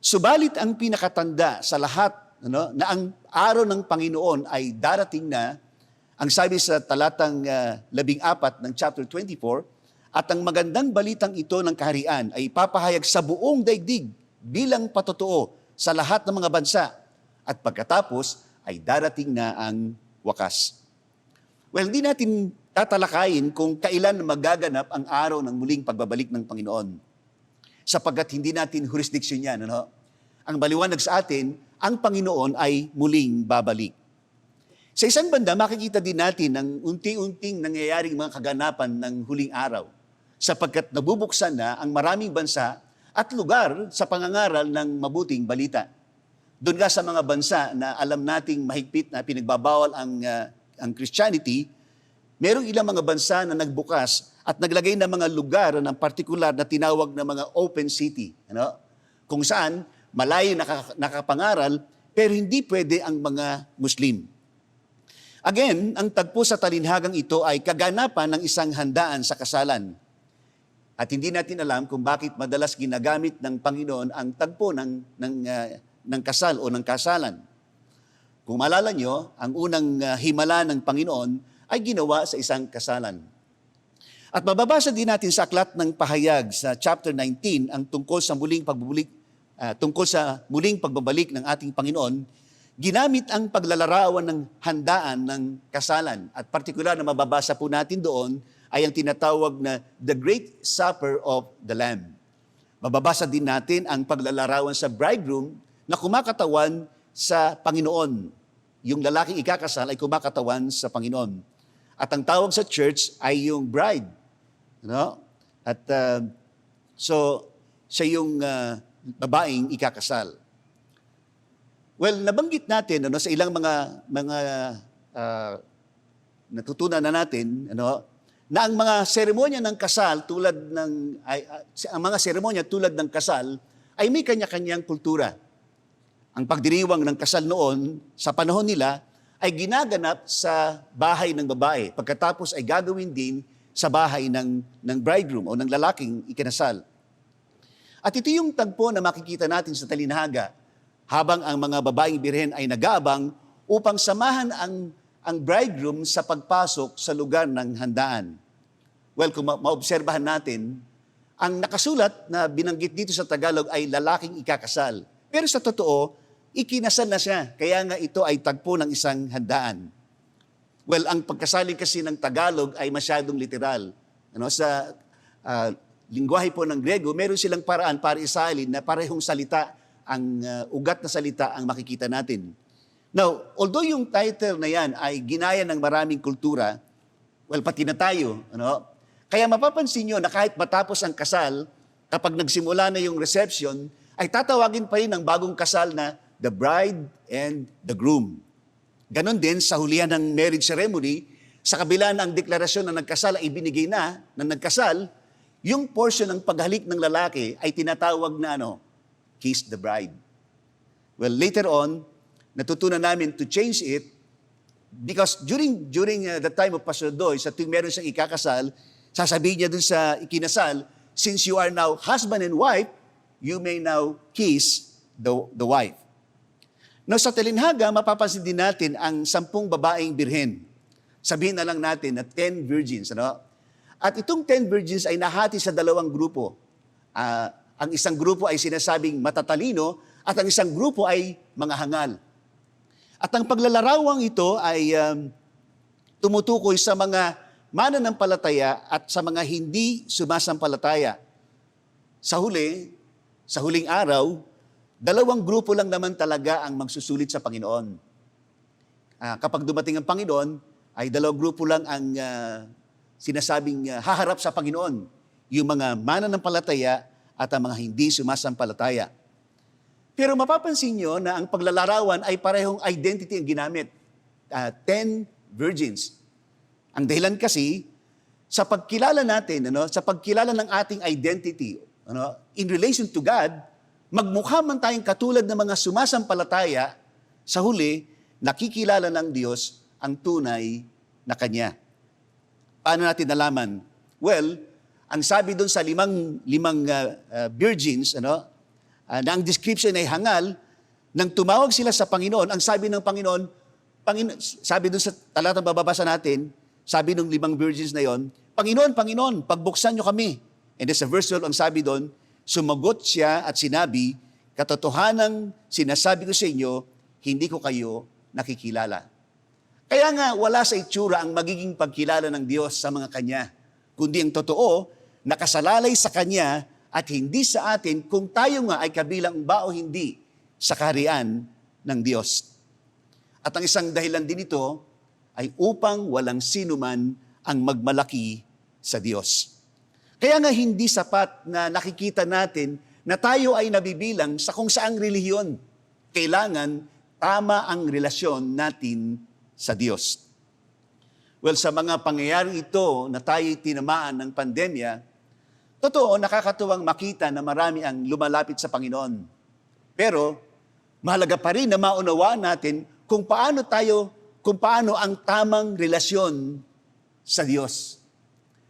[SPEAKER 3] Subalit ang pinakatanda sa lahat na ang araw ng Panginoon ay darating na, ang sabi sa talatang 14 ng chapter 24, at ang magandang balitang ito ng kaharian ay ipapahayag sa buong daigdig bilang patotoo sa lahat ng mga bansa. At pagkatapos ay darating na ang wakas. Well, hindi natin tatalakayin kung kailan magaganap ang araw ng muling pagbabalik ng Panginoon. Sapagkat hindi natin jurisdiction yan. Ang baliwanag sa atin, ang Panginoon ay muling babalik. Sa isang banda, makikita din natin ang unti-unting nangyayaring mga kaganapan ng huling araw. sapagkat nabubuksan na ang maraming bansa at lugar sa pangangaral ng mabuting balita. Doon nga sa mga bansa na alam nating mahigpit na pinagbabawal ang Christianity, merong ilang mga bansa na nagbukas at naglagay ng mga lugar ng partikular na tinawag na mga open city. Kung saan malayo nakapangaral, pero hindi pwede ang mga Muslim. Again, ang tagpo sa talinhagang ito ay kaganapan ng isang handaan sa kasalan. At hindi natin alam kung bakit madalas ginagamit ng Panginoon ang tagpo ng kasal o ng kasalan. Kung maalala nyo, ang unang himala ng Panginoon ay ginawa sa isang kasalan. At mababasa din natin sa aklat ng pahayag sa chapter 19 ang tungkol sa muling pagbabalik ng ating Panginoon, ginamit ang paglalarawan ng handaan ng kasalan. At partikular na mababasa po natin doon ay ang tinatawag na The Great Supper of the Lamb. Mababasa din natin ang paglalarawan sa bridegroom na kumakatawan sa Panginoon. Yung lalaking ikakasal ay kumakatawan sa Panginoon. At ang tawag sa church ay yung bride. At so, siya yung babaeng ikakasal. Well, nabanggit natin sa ilang mga natutunan na natin, na ang mga seremonya ng kasal ang mga seremonya tulad ng kasal ay may kanya-kanyang kultura. Ang pagdiriwang ng kasal noon sa panahon nila ay ginaganap sa bahay ng babae. Pagkatapos ay gagawin din sa bahay ng bridegroom o ng lalaking ikinasal. At ito yung tagpo na makikita natin sa talinhaga habang ang mga babaeng birhen ay nag-aabang upang samahan ang bridegroom sa pagpasok sa lugar ng handaan. Well, kung maobserbahan natin, ang nakasulat na binanggit dito sa Tagalog ay lalaking ikakasal. Pero sa totoo, ikinasal na siya. Kaya nga ito ay tagpo ng isang handaan. Well, ang pagkasaling kasi ng Tagalog ay masyadong literal. Sa lingwahe po ng Grego, meron silang paraan para isalin na parehong salita, ang ugat na salita ang makikita natin. Now, although yung title na yan ay ginaya ng maraming kultura, well, pati na tayo, kaya mapapansin nyo na kahit matapos ang kasal, kapag nagsimula na yung reception, ay tatawagin pa rin ng bagong kasal na the bride and the groom. Ganon din sa hulihan ng marriage ceremony, sa kabila ng deklarasyon na nagkasal ay ibinigay na ng nagkasal, yung portion ng paghalik ng lalaki ay tinatawag na kiss the bride. Well, later on, natutunan namin to change it because during the time of Pastor Doy, sa tuwing meron siyang ikakasal, sasabihin niya dun sa ikinasal, since you are now husband and wife, you may now kiss the wife. Now sa talinhaga, mapapansin din natin ang 10 babaeng birhen. Sabihin na lang natin na 10 virgins. At itong 10 virgins ay nahati sa 2 grupo. Ang isang grupo ay sinasabing matatalino at ang isang grupo ay mga hangal. At ang paglalarawang ito ay tumutukoy sa mga mananampalataya at sa mga hindi sumasampalataya. Sa huling araw, 2 grupo lang naman talaga ang magsusulit sa Panginoon. Kapag dumating ang Panginoon, ay 2 grupo lang ang sinasabing haharap sa Panginoon. Yung mga mananampalataya at ang mga hindi sumasampalataya. Pero mapapansin nyo na ang paglalarawan ay parehong identity ang ginamit. 10 virgins. Ang dahilan kasi, sa pagkilala natin, sa pagkilala ng ating identity, in relation to God, magmukha man tayong katulad ng mga sumasampalataya, sa huli, nakikilala ng Diyos ang tunay na Kanya. Paano natin nalaman? Well, ang sabi doon sa limang virgins, na ang description ay hangal, nang tumawag sila sa Panginoon, ang sabi ng Panginoon, sabi doon sa talatang bababasa natin, sabi ng 5 virgins na yon, Panginoon, Panginoon, pagbuksan nyo kami. And sa verse 12, ang sabi doon, sumagot siya at sinabi, katotohanang sinasabi ko sa inyo, hindi ko kayo nakikilala. Kaya nga, wala sa itsura ang magiging pagkilala ng Diyos sa mga Kanya, kundi ang totoo, nakasalalay sa Kanya at hindi sa atin kung tayo nga ay kabilang ba o hindi sa kaharian ng Diyos. At ang isang dahilan din ito ay upang walang sino man ang magmalaki sa Diyos. Kaya nga hindi sapat na nakikita natin na tayo ay nabibilang sa kung saang relihiyon. Kailangan tama ang relasyon natin sa Diyos. Well, sa mga pangyayaring ito na tayo tinamaan ng pandemya, totoo, nakakatuwang makita na marami ang lumalapit sa Panginoon. Pero, mahalaga pa rin na maunawaan natin kung paano ang tamang relasyon sa Diyos.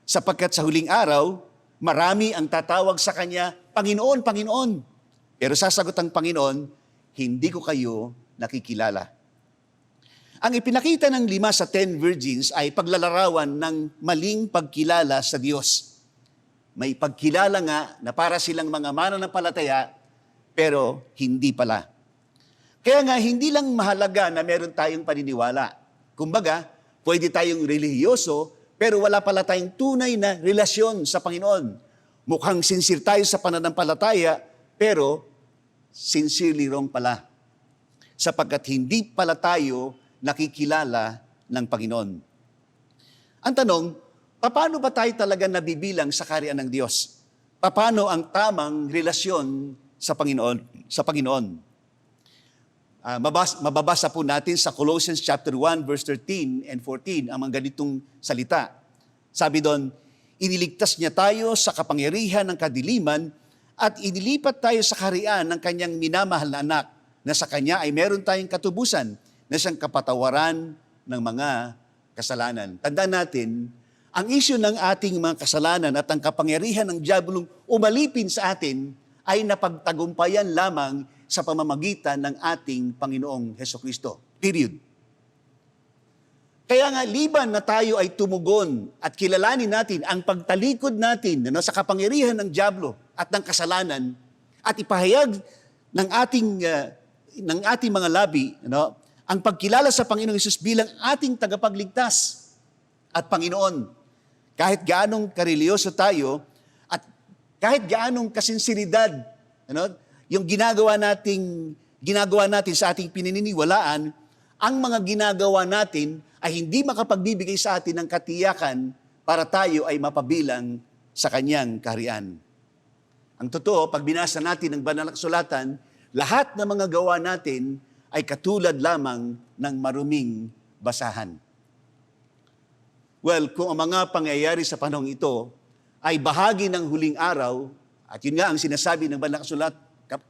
[SPEAKER 3] Sapagkat sa huling araw, marami ang tatawag sa Kanya, Panginoon, Panginoon. Pero sasagot ang Panginoon, hindi ko kayo nakikilala. Ang ipinakita ng 5 sa 10 virgins ay paglalarawan ng maling pagkilala sa Diyos. May pagkilala nga na para silang mga mananampalataya, pero hindi pala. Kaya nga, hindi lang mahalaga na meron tayong paniniwala. Kumbaga, pwede tayong relihiyoso, pero wala pala tayong tunay na relasyon sa Panginoon. Mukhang sincere tayo sa pananampalataya, pero sincerely wrong pala. Sapagkat hindi pala tayo nakikilala ng Panginoon. Ang tanong, paano ba tayo talaga nabibilang sa kaharian ng Diyos? Paano ang tamang relasyon sa Panginoon? Mababasa po natin sa Colossians chapter 1 verse 13 and 14 ang mga ganitong salita. Sabi doon, iniligtas niya tayo sa kapangyarihan ng kadiliman at inilipat tayo sa kaharian ng kanyang minamahal na anak na sa kanya ay meron tayong katubusan na siyang kapatawaran ng mga kasalanan. Tandaan natin, ang isyu ng ating mga kasalanan at ang kapangyarihan ng diabolong umalipin sa atin ay napagtagumpayan lamang sa pamamagitan ng ating Panginoong Hesukristo. Period. Kaya nga, liban na tayo ay tumugon at kilalanin natin ang pagtalikod natin sa kapangyarihan ng diablo at ng kasalanan at ipahayag ng ating mga labi ang pagkilala sa Panginoong Hesus bilang ating tagapagligtas at Panginoon. Kahit gaanong kareliyoso tayo at kahit gaanong kasinsiridad, yung ginagawa natin sa ating pinaniniwalaan, ang mga ginagawa natin ay hindi makapagbibigay sa atin ng katiyakan para tayo ay mapabilang sa Kanyang kaharian. Ang totoo, pag binasa natin ang banal na kasulatan, lahat ng mga gawa natin ay katulad lamang ng maruming basahan. Well, kung ang mga pangyayari sa panahong ito ay bahagi ng huling araw, at yun nga ang sinasabi ng banal na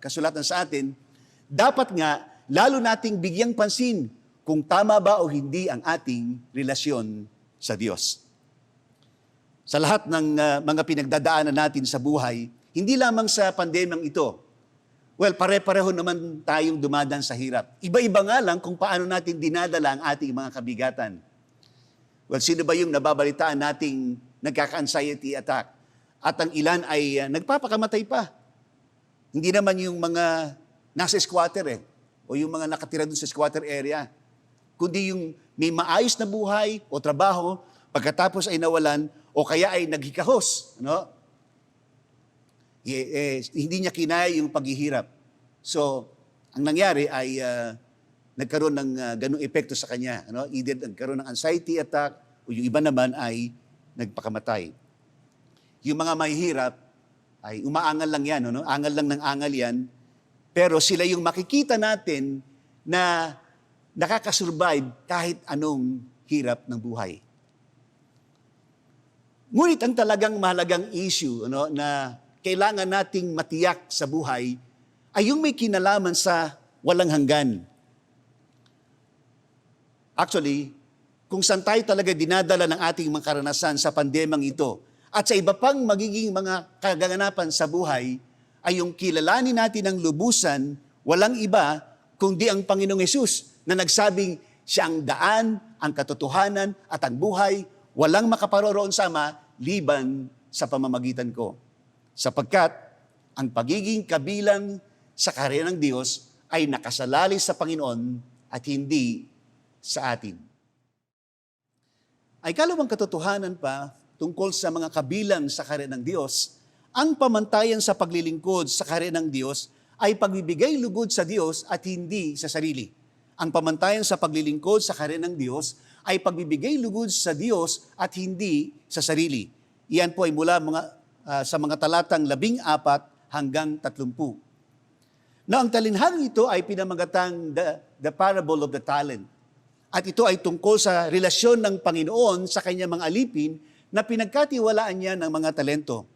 [SPEAKER 3] kasulatan sa atin, dapat nga lalo nating bigyang pansin kung tama ba o hindi ang ating relasyon sa Diyos. Sa lahat ng mga pinagdadaanan natin sa buhay, hindi lamang sa pandemyang ito, well, pare-pareho naman tayong dumadaan sa hirap. Iba-iba nga lang kung paano natin dinadala ang ating mga kabigatan. Well, sino ba yung nababalitaan nating nagkaka-anxiety attack? At ang ilan ay nagpapakamatay pa. Hindi naman yung mga nasa squatter o yung mga nakatira doon sa squatter area. Kundi yung may maayos na buhay o trabaho, pagkatapos ay nawalan o kaya ay naghikahos. Hindi niya kinaya yung paghihirap. So, ang nangyari ay nagkaroon ng ganung epekto sa kanya. Either nagkaroon ng anxiety attack o yung iba naman ay nagpakamatay. Yung mga mahihirap, ay umaangal lang yan, angal lang ng angal yan, pero sila yung makikita natin na nakakasurvive kahit anong hirap ng buhay. Ngunit ang talagang mahalagang issue na kailangan nating matiyak sa buhay ay yung may kinalaman sa walang hanggan. Actually, kung saan tayo talaga dinadala ng ating mga karanasan sa pandemyang ito, at sa iba pang magiging mga kaganapan sa buhay, ay yung kilalanin natin ng lubusan, walang iba, kundi ang Panginoong Hesus na nagsabing siya ang daan, ang katotohanan, at ang buhay, walang makaparoroon sama, liban sa pamamagitan ko. Sapagkat ang pagiging kabilang sa kaharian ng Diyos ay nakasalalay sa Panginoon at hindi sa atin. Ay kalawang katotohanan pa, tungkol sa mga kabilang sa kaharian ng Diyos, ang pamantayan sa paglilingkod sa kaharian ng Diyos ay pagbibigay lugod sa Diyos at hindi sa sarili. Ang pamantayan sa paglilingkod sa kaharian ng Diyos ay pagbibigay lugod sa Diyos at hindi sa sarili. Iyan po ay mula sa mga talatang 14 hanggang 30. Na ang talinhagang ito ay pinamagatang the parable of the talent. At ito ay tungkol sa relasyon ng Panginoon sa kanyang mga alipin na pinagkatiwalaan niya ng mga talento.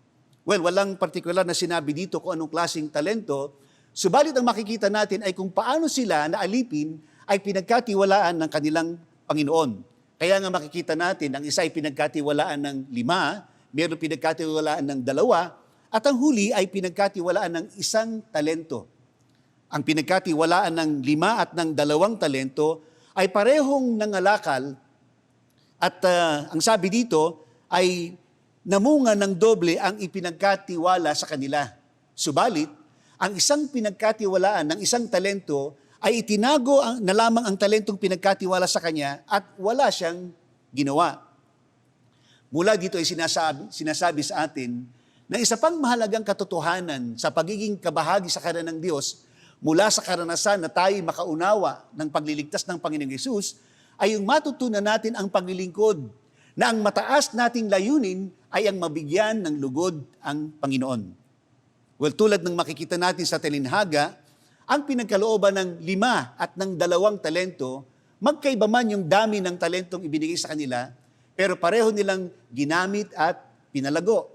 [SPEAKER 3] Well, walang partikular na sinabi dito kung anong klaseng talento, subalit ang makikita natin ay kung paano sila na alipin ay pinagkatiwalaan ng kanilang Panginoon. Kaya nga makikita natin, ang isa ay pinagkatiwalaan ng 5, mayroong pinagkatiwalaan ng 2, at ang huli ay pinagkatiwalaan ng 1 talento. Ang pinagkatiwalaan ng 5 at ng 2 talento ay parehong nangalakal at ang sabi dito ay namunga ng doble ang ipinagkatiwala sa kanila. Subalit, ang isang pinagkatiwalaan ng 1 talento ay itinago na lamang ang talentong pinagkatiwala sa kanya at wala siyang ginawa. Mula dito ay sinasabi sa atin na isa pang mahalagang katotohanan sa pagiging kabahagi sa kanan ng Diyos mula sa karanasan na tayo makaunawa ng pagliligtas ng Panginoong Hesus ay yung matutunan natin ang paglilingkod na ang mataas nating layunin ay ang mabigyan ng lugod ang Panginoon. Well, tulad ng makikita natin sa talinhaga, ang pinagkalooban ng 5 at ng 2 talento, magkaiba man yung dami ng talentong ibinigay sa kanila, pero pareho nilang ginamit at pinalago.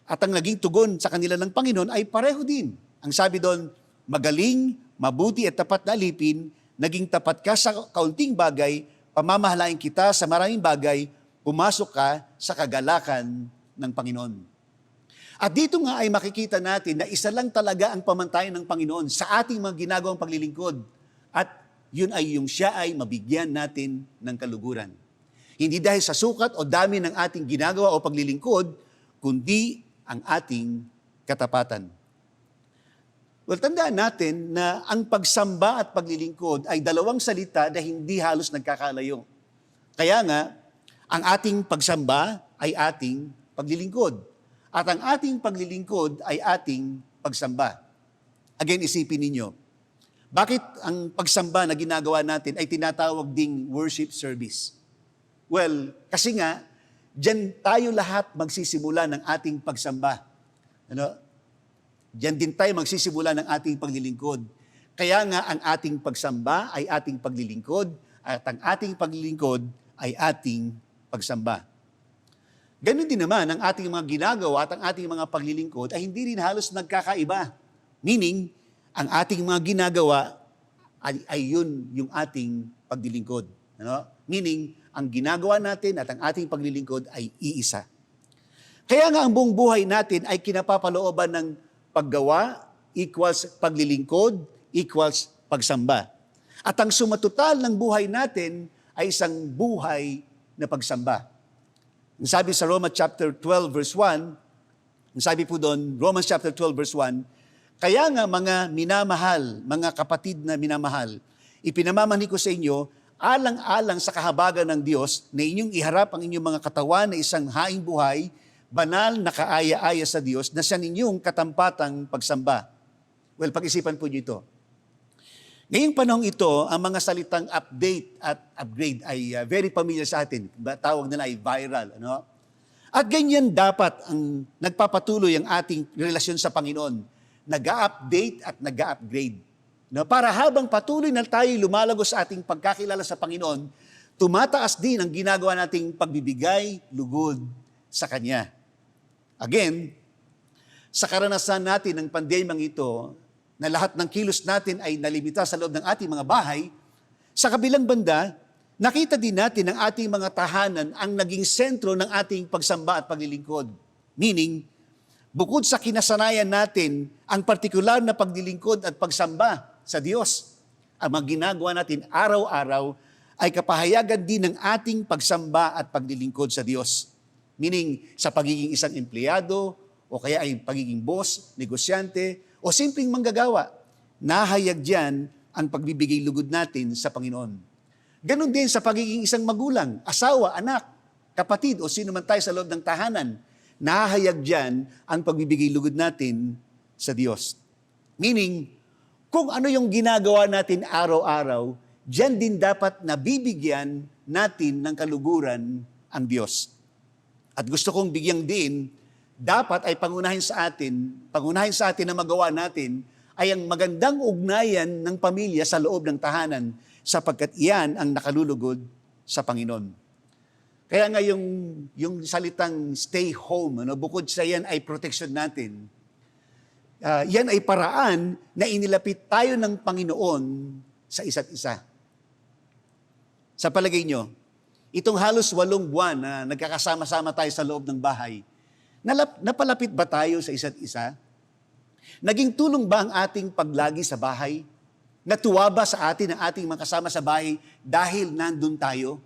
[SPEAKER 3] At ang naging tugon sa kanila ng Panginoon ay pareho din. Ang sabi doon, magaling, mabuti at tapat na alipin, naging tapat ka sa kaunting bagay, pamamahalain kita sa maraming bagay, pumasok ka sa kagalakan ng Panginoon. At dito nga ay makikita natin na isa lang talaga ang pamantayan ng Panginoon sa ating mga ginagawang paglilingkod. At yun ay yung siya ay mabigyan natin ng kaluguran. Hindi dahil sa sukat o dami ng ating ginagawa o paglilingkod, kundi ang ating katapatan. Well, tandaan natin na ang pagsamba at paglilingkod ay 2 salita na hindi halos nagkakalayo. Kaya nga, ang ating pagsamba ay ating paglilingkod. At ang ating paglilingkod ay ating pagsamba. Again, isipin ninyo, bakit ang pagsamba na ginagawa natin ay tinatawag ding worship service? Well, kasi nga, diyan tayo lahat magsisimula ng ating pagsamba. Diyan din tayo magsisimula ng ating paglilingkod. Kaya nga ang ating pagsamba ay ating paglilingkod at ang ating paglilingkod ay ating pagsamba. Ganon din naman ang ating mga ginagawa at ang ating mga paglilingkod ay hindi rin halos nagkakaiba. Meaning, ang ating mga ginagawa ay yun yung ating paglilingkod. Meaning, ang ginagawa natin at ang ating paglilingkod ay iisa. Kaya nga ang buong buhay natin ay kinapapalooban ng paggawa equals paglilingkod equals pagsamba. At ang sumatotal ng buhay natin ay isang buhay na pagsamba. Ang sabi sa Romans chapter 12 verse 1, ang sabi po doon, Romans chapter 12 verse 1, kaya nga mga minamahal, mga kapatid na minamahal, ipinamamani ko sa inyo, alang-alang sa kahabagan ng Diyos, na inyong iharap ang inyong mga katawan na isang haing buhay, banal na kaaya-aya sa Diyos, na siya ninyong katampatang pagsamba. Well, pag-isipan po niyo ito. Ngayong panahong ito, ang mga salitang update at upgrade ay very familiar sa atin. Tawag nila ay viral. At ganyan dapat ang nagpapatuloy ang ating relasyon sa Panginoon. Nag-update at nag-upgrade. Para habang patuloy na tayo lumalago sa ating pagkakilala sa Panginoon, tumataas din ang ginagawa nating pagbibigay, lugod sa Kanya. Again, sa karanasan natin ng pandemyang ito, na lahat ng kilos natin ay nalimita sa loob ng ating mga bahay, sa kabilang banda, nakita din natin ang ating mga tahanan ang naging sentro ng ating pagsamba at paglilingkod. Meaning, bukod sa kinasanayan natin ang partikular na paglilingkod at pagsamba sa Diyos, ang mga ginagawa natin araw-araw ay kapahayagan din ng ating pagsamba at paglilingkod sa Diyos. Meaning, sa pagiging isang empleyado, o kaya ay pagiging boss, negosyante, o simpleng manggagawa, nahayag diyan ang pagbibigay lugod natin sa Panginoon. Ganon din sa pagiging isang magulang, asawa, anak, kapatid, o sino man tayo sa loob ng tahanan, nahayag diyan ang pagbibigay lugod natin sa Diyos. Meaning, kung ano yung ginagawa natin araw-araw, diyan din dapat nabibigyan natin ng kaluguran ang Diyos. At gusto kong bigyang din dapat ay pangunahin sa atin na magawa natin ay ang magandang ugnayan ng pamilya sa loob ng tahanan sapagkat iyan ang nakalulugod sa Panginoon. Kaya nga yung salitang stay home, bukod sa yan ay protection natin, yan ay paraan na inilapit tayo ng Panginoon sa isa't isa. Sa palagay nyo, itong halos 8 buwan na nagkakasama-sama tayo sa loob ng bahay, napalapit ba tayo sa isa't isa? Naging tulong ba ang ating paglagi sa bahay? Natuwa ba sa atin ang ating mga kasama sa bahay dahil nandun tayo?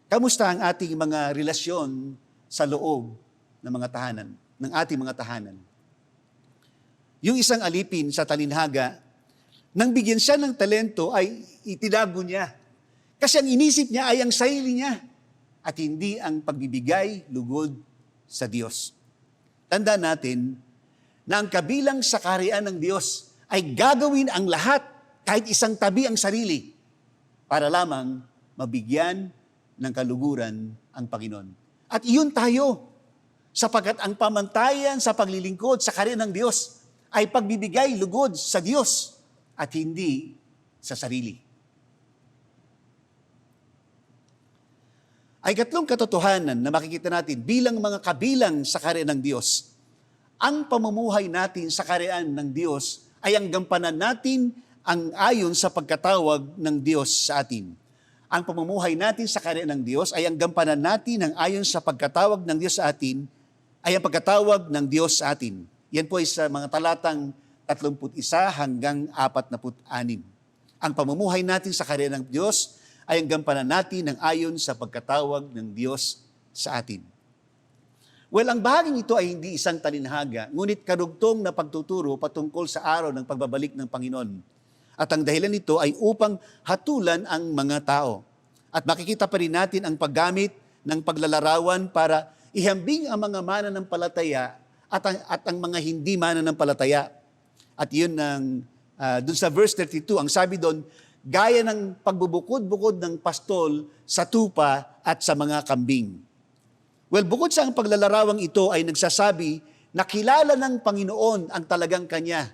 [SPEAKER 3] Kamusta ang ating mga relasyon sa loob ng mga tahanan, ng ating mga tahanan? Yung isang alipin sa talinhaga, nang bigyan siya ng talento ay itinago niya. Kasi ang inisip niya ay ang sarili niya at hindi ang pagbibigay lugod sa Diyos. Tandaan natin na ang kabilang sa kaharian ng Diyos ay gagawin ang lahat kahit isang tabi ang sarili para lamang mabigyan ng kaluguran ang Panginoon. At iyon tayo sapagkat ang pamantayan sa paglilingkod sa kaharian ng Diyos ay pagbibigay lugod sa Diyos at hindi sa sarili. Ay katlong katotohanan na makikita natin bilang mga kabilang sa kaharian ng Diyos. Ang pamumuhay natin sa kaharian ng Diyos ay ang gampanan natin ang ayon sa pagkatawag ng Diyos sa atin. Ang pamumuhay natin sa kaharian ng Diyos ay ang gampanan natin ang ayon sa pagkatawag ng Diyos sa atin, ay ang pagkatawag ng Diyos sa atin. Yan po ay sa mga talatang 31 hanggang 46. Ang pamumuhay natin sa kaharian ng Diyos ay ang gampanan natin ng ayon sa pagkatawag ng Diyos sa atin. Well, ang bahaging ito ay hindi isang talinhaga, ngunit karugtong na pagtuturo patungkol sa araw ng pagbabalik ng Panginoon. At ang dahilan nito ay upang hatulan ang mga tao. At makikita pa rin natin ang paggamit ng paglalarawan para ihambing ang mga mananampalataya at ang mga hindi mananampalataya. At yun dun sa verse 32, ang sabi doon, gaya ng pagbubukod-bukod ng pastol sa tupa at sa mga kambing. Well, bukod sa ang paglalarawang ito ay nagsasabi na kilala ng Panginoon ang talagang Kanya.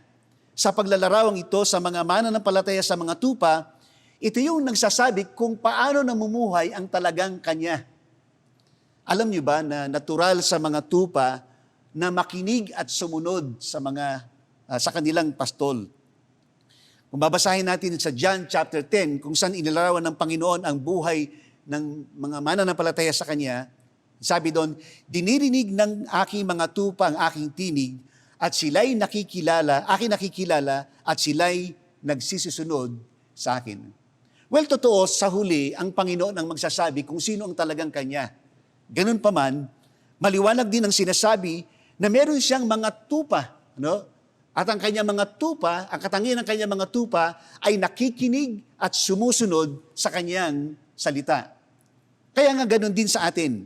[SPEAKER 3] Sa paglalarawang ito sa mga mananampalataya sa mga tupa, ito yung nagsasabi kung paano namumuhay ang talagang Kanya. Alam niyo ba na natural sa mga tupa na makinig at sumunod sa kanilang pastol? Kung babasahin natin sa John chapter 10, kung saan inilarawan ng Panginoon ang buhay ng mga mananampalataya sa Kanya, sabi doon, dinirinig ng aking mga tupa ang aking tinig at sila'y aking nakikilala at sila'y nagsisisunod sa akin. Well, totoo, sa huli, ang Panginoon ang magsasabi kung sino ang talagang Kanya. Ganun pa man, maliwanag din ang sinasabi na meron siyang mga tupa, At ang kanyang mga tupa, ang katangian ng kanyang mga tupa ay nakikinig at sumusunod sa kanyang salita. Kaya nga ganun din sa atin.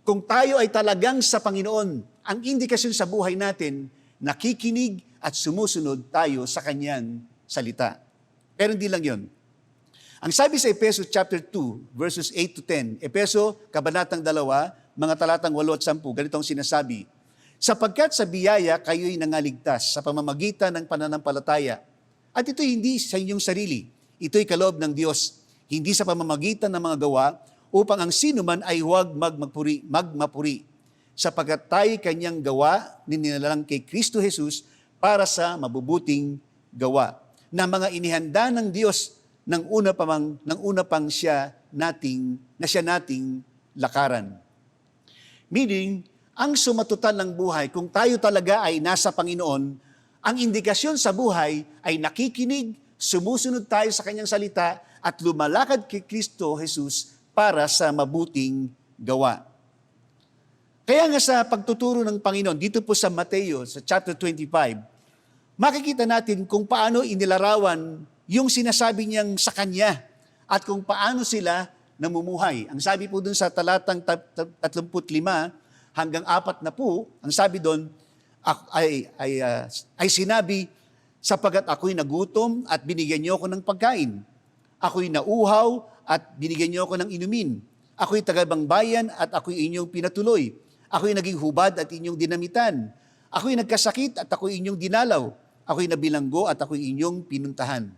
[SPEAKER 3] Kung tayo ay talagang sa Panginoon, ang indikasyon sa buhay natin, nakikinig at sumusunod tayo sa kanyang salita. Pero hindi lang yun. Ang sabi sa Efeso chapter 2, verses 8 to 10, Efeso, kabanatang 2, mga talatang 8 at 10, ganito ang sinasabi, sapagkat sa biyaya kayo'y nangaligtas sa pamamagitan ng pananampalataya. At ito'y hindi sa inyong sarili. Ito'y kaloob ng Diyos, hindi sa pamamagitan ng mga gawa, upang ang sino man ay huwag magmapuri. Sapagkat tayo'y kanyang gawa, ninilalang kay Kristo Jesus, para sa mabubuting gawa, na mga inihanda ng Diyos nang una pang siya nating lakaran. Meaning, ang sumatutan ng buhay, kung tayo talaga ay nasa Panginoon, ang indikasyon sa buhay ay nakikinig, sumusunod tayo sa kanyang salita, at lumalakad kay Kristo Jesus para sa mabuting gawa. Kaya nga sa pagtuturo ng Panginoon, dito po sa Mateo, sa chapter 25, makikita natin kung paano inilarawan yung sinasabi niyang sa Kanya at kung paano sila namumuhay. Ang sabi po dun sa talatang 35, hanggang 40, ang sabi doon ay sinabi, sapagat ako'y nagutom at binigyan niyo ako ng pagkain. Ako'y nauhaw at binigyan niyo ako ng inumin. Ako'y tagabangbayan at ako'y inyong pinatuloy. Ako'y naging hubad at inyong dinamitan. Ako'y nagkasakit at ako'y inyong dinalaw. Ako'y nabilanggo at ako'y inyong pinuntahan.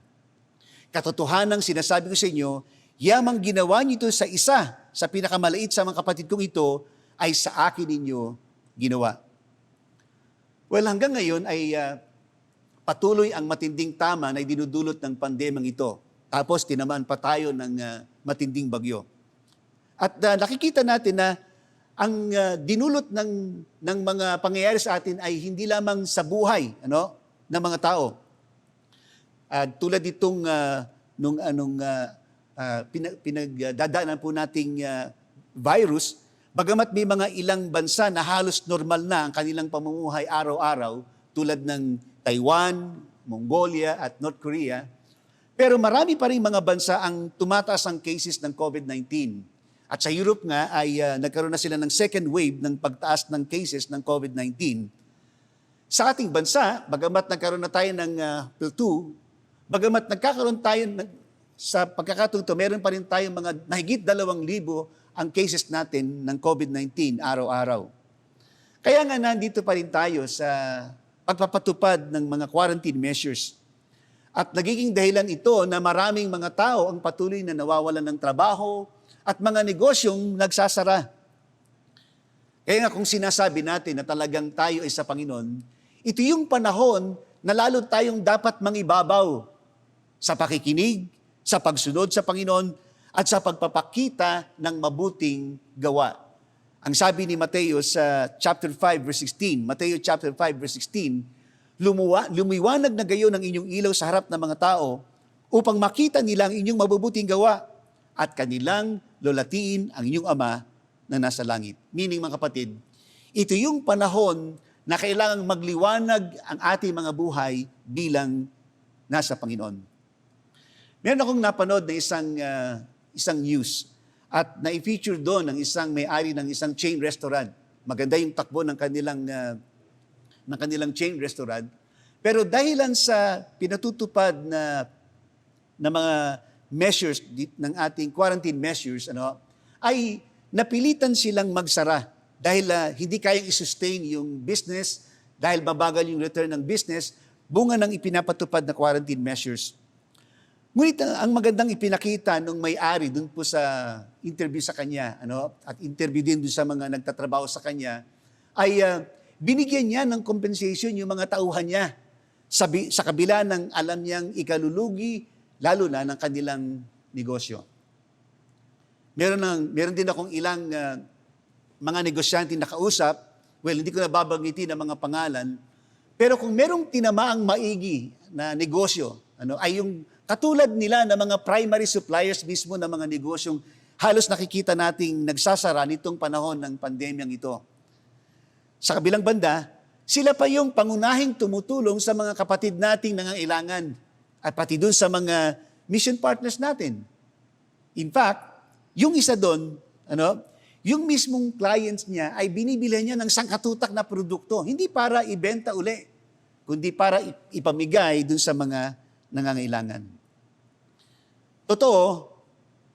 [SPEAKER 3] Katotohanang sinasabi ko sa inyo, yamang ginawa niyo ito sa isa, sa pinakamaliit sa mga kapatid kong ito, ay sa akin ninyo ginawa. Well, hanggang ngayon ay patuloy ang matinding tama na dinudulot ng pandemyang ito. Tapos tinamaan pa tayo ng matinding bagyo. At nakikita natin na ang dinulot ng mga pangyayari sa atin ay hindi lamang sa buhay ng mga tao. Tulad itong pinagdadaanan po nating virus, bagamat may mga ilang bansa na halos normal na ang kanilang pamumuhay araw-araw, tulad ng Taiwan, Mongolia at North Korea, pero marami pa rin mga bansa ang tumataas ang cases ng COVID-19. At sa Europe nga ay nagkaroon na sila ng second wave ng pagtaas ng cases ng COVID-19. Sa ating bansa, bagamat nagkaroon na tayo ng P2, bagamat nagkakaroon tayo sa pagkakataon ito, meron pa rin tayong mga nahigit 2,000 ang cases natin ng COVID-19 araw-araw. Kaya nga nandito pa rin tayo sa pagpapatupad ng mga quarantine measures. At nagiging dahilan ito na maraming mga tao ang patuloy na nawawalan ng trabaho at mga negosyong nagsasara. Kaya nga kung sinasabi natin na talagang tayo ay sa Panginoon, ito yung panahon na lalo tayong dapat mangibabaw sa pakikinig, sa pagsunod sa Panginoon, at sa pagpapakita ng mabuting gawa. Ang sabi ni Mateo sa chapter 5 verse 16, Mateo chapter 5 verse 16, lumiwanag na gayon ang inyong ilaw sa harap ng mga tao upang makita nila ang inyong mabubuting gawa at kanilang lulatiin ang inyong Ama na nasa langit. Meaning mga kapatid, ito yung panahon na kailangang magliwanag ang ating mga buhay bilang nasa Panginoon. Meron akong napanood na isang news at na-feature doon ng isang may-ari ng isang chain restaurant. Maganda yung takbo ng kanilang chain restaurant. Pero dahilan sa pinatutupad na mga measures ng ating quarantine measures, ay napilitan silang magsara dahil hindi kayang i-sustain yung business, dahil babagal yung return ng business, bunga ng ipinapatupad na quarantine measures. Ngunit ang magandang ipinakita nung may-ari dun po sa interview sa kanya, at interview din dun sa mga nagtatrabaho sa kanya, ay binigyan niya ng compensation yung mga tauhan niya sa kabila ng alam niyang ikalulugi, lalo na ng kanilang negosyo. Meron din akong ilang mga negosyante na kausap, hindi ko nababanggitin ang mga pangalan, pero kung merong tinamaang maigi na negosyo, ay yung katulad nila na mga primary suppliers mismo ng mga negosyong halos nakikita nating nagsasara nitong panahon ng pandemyang ito. Sa kabilang banda, sila pa yung pangunahing tumutulong sa mga kapatid nating nangangailangan at pati dun sa mga mission partners natin. In fact, yung isa doon, yung mismong clients niya ay binibili niya ng sangkatutak na produkto, hindi para ibenta uli, kundi para ipamigay dun sa mga nangangailangan. Totoo,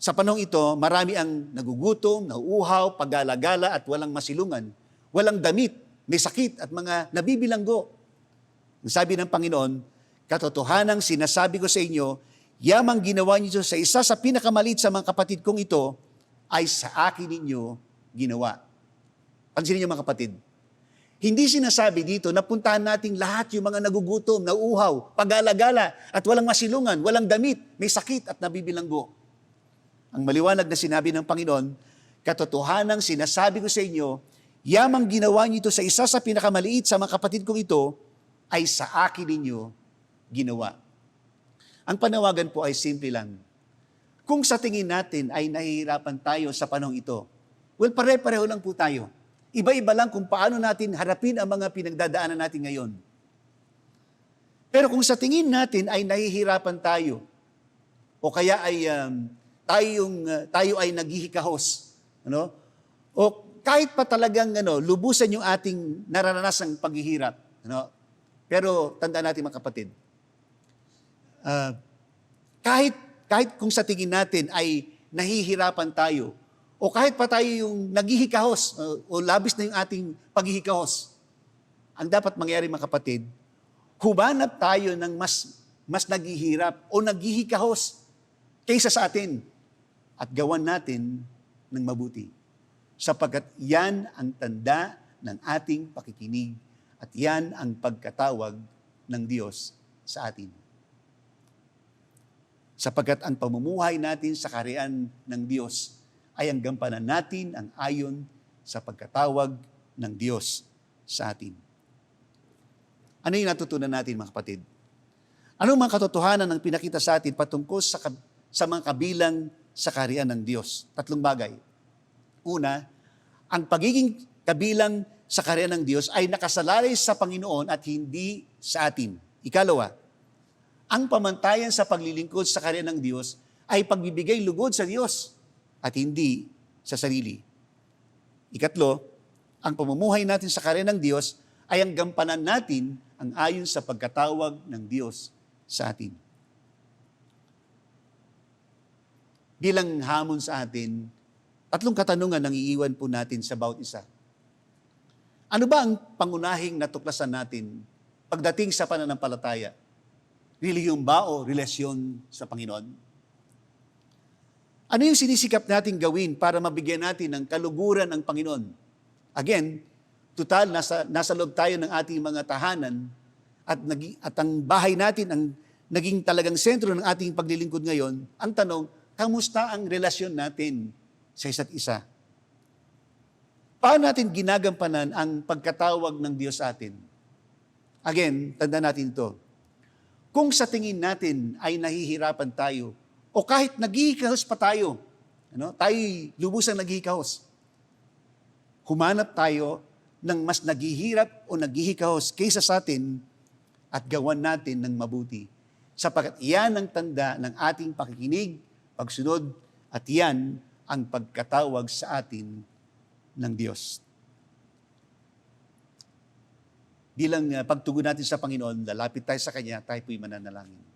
[SPEAKER 3] sa panahong ito, marami ang nagugutom, nauuhaw, paggalagala at walang masilungan. Walang damit, may sakit at mga nabibilanggo. Ang sabi ng Panginoon, katotohanang sinasabi ko sa inyo, yamang ginawa niyo sa isa sa pinakamaliit sa mga kapatid kong ito, ay sa akin ninyo ginawa. Pansinin niyo mga kapatid, hindi sinasabi dito na puntahan nating lahat yung mga nagugutom, nauuhaw, pag-alagala at walang masilungan, walang damit, may sakit at nabibilanggo. Ang maliwanag na sinabi ng Panginoon, katotohanang sinasabi ko sa inyo, yamang ginawa niyo ito sa isa sa pinakamaliit sa mga kapatid kong ito, ay sa akin ninyo ginawa. Ang panawagan po ay simple lang. Kung sa tingin natin ay nahihirapan tayo sa panahong ito, pare-pareho lang po tayo. Iba-iba lang kung paano natin harapin ang mga pinagdadaanan natin ngayon. Pero kung sa tingin natin ay nahihirapan tayo, o kaya ay tayo ay naghihikahos, o kahit pa talagang lubusan yung ating nararanasang paghihirap, pero tandaan natin mga kapatid, kahit kung sa tingin natin ay nahihirapan tayo, o kahit pa tayo yung naghihikahos o labis na yung ating paghihikahos, ang dapat mangyari mga kapatid, humanap tayo ng mas naghihirap o naghihikahos kaysa sa atin at gawan natin ng mabuti. Sapagkat yan ang tanda ng ating pakikinig at yan ang pagkatawag ng Diyos sa atin. Sapagkat ang pamumuhay natin sa kaharian ng Diyos ay ang gampanan natin ang ayon sa pagkatawag ng Diyos sa atin. Ano yung natutunan natin mga kapatid? Anong mga katotohanan ang pinakita sa atin patungkol sa mga kabilang sa kaharian ng Diyos? 3 bagay. Una, ang pagiging kabilang sa kaharian ng Diyos ay nakasalalay sa Panginoon at hindi sa atin. Ikalawa, ang pamantayan sa paglilingkod sa kaharian ng Diyos ay pagbibigay lugod sa Diyos at hindi sa sarili. Ikatlo, ang pamumuhay natin sa kaharian ng Diyos ay ang gampanan natin ang ayon sa pagkatawag ng Diyos sa atin. Bilang hamon sa atin, 3 katanungan ang iiwan po natin sa bawat isa. Ano ba ang pangunahing natuklasan natin pagdating sa pananampalataya? Relihiyon ba o relasyon sa Panginoon? Ano yung sinisikap natin gawin para mabigyan natin ng kaluguran ang Panginoon? Again, total, nasa loob tayo ng ating mga tahanan at ang bahay natin ang naging talagang sentro ng ating paglilingkod ngayon. Ang tanong, kamusta ang relasyon natin sa isa't isa? Paano natin ginagampanan ang pagkatawag ng Diyos sa atin? Again, tandaan natin ito. Kung sa tingin natin ay nahihirapan tayo, o kahit naghihikahos pa tayo, tayo'y lubusang naghihikahos, humanap tayo ng mas naghihirap o naghihikahos kaysa sa atin at gawan natin ng mabuti. Sapagkat iyan ang tanda ng ating pakikinig, pagsunod, at iyan ang pagkatawag sa atin ng Diyos. Bilang pagtugon natin sa Panginoon, lalapit tayo sa Kanya, tayo po'y mananalangin.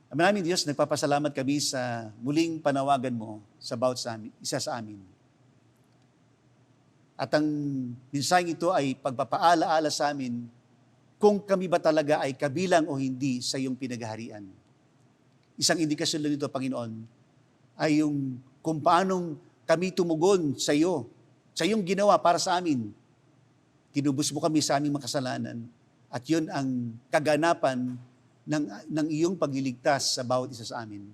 [SPEAKER 3] Ama namin Diyos, nagpapasalamat kami sa muling panawagan mo sa bawat isa sa amin. At ang mensaheng ito ay pagpapaalaala sa amin kung kami ba talaga ay kabilang o hindi sa iyong pinaghaharian. Isang indikasyon lang nito, Panginoon, ay yung kung paanong kami tumugon sa iyo, sa iyong ginawa para sa amin. Tinubos mo kami sa aming makasalanan at yun ang kaganapan ng iyong pagliligtas sa bawat isa sa amin.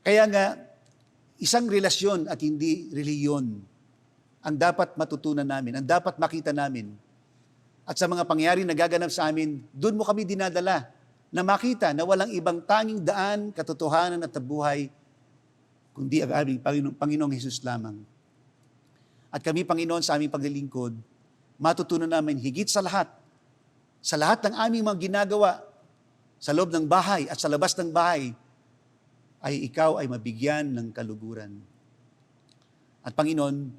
[SPEAKER 3] Kaya nga, isang relasyon at hindi reliyon ang dapat matutunan namin, ang dapat makita namin. At sa mga pangyayari na gaganap sa amin, doon mo kami dinadala na makita na walang ibang tanging daan, katotohanan at buhay, kundi ang aming Panginoong Hesus lamang. At kami, Panginoon, sa aming paglilingkod, matutunan namin higit sa lahat ng aming mga ginagawa, sa loob ng bahay at sa labas ng bahay, ay ikaw ay mabigyan ng kaluguran. At Panginoon,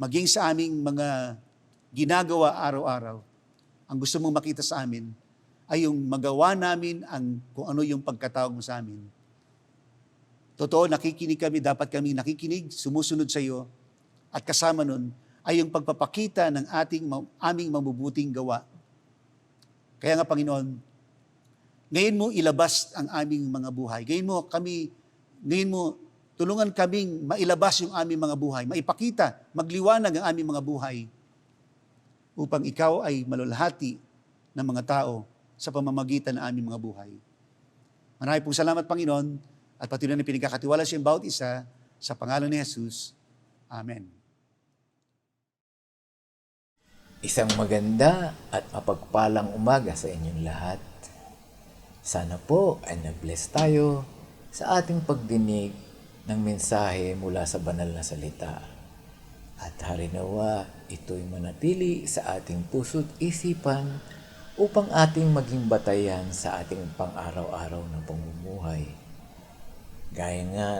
[SPEAKER 3] maging sa aming mga ginagawa araw-araw, ang gusto mong makita sa amin ay yung magawa namin kung ano yung pagkatawag mo sa amin. Totoo, nakikinig kami, dapat kami nakikinig, sumusunod sa iyo, at kasama nun ay yung pagpapakita ng aming mabubuting gawa. Kaya nga, Panginoon, ngayon mo ilabas ang aming mga buhay. Ngayon mo tulungan kaming mailabas yung aming mga buhay, maipakita, magliwanag ang aming mga buhay upang ikaw ay malulhati ng mga tao sa pamamagitan ng aming mga buhay. Maraming pong salamat, Panginoon, at patuloy na pinagkakatiwala sa bawat isa sa pangalan ni Jesus. Amen.
[SPEAKER 4] Isang maganda at mapagpalang umaga sa inyong lahat. Sana po ay na-bless tayo sa ating pagdinig ng mensahe mula sa banal na salita. At harinawa ito'y manatili sa ating puso't isipan upang ating maging batayan sa ating pang-araw-araw na pamumuhay. Gaya nga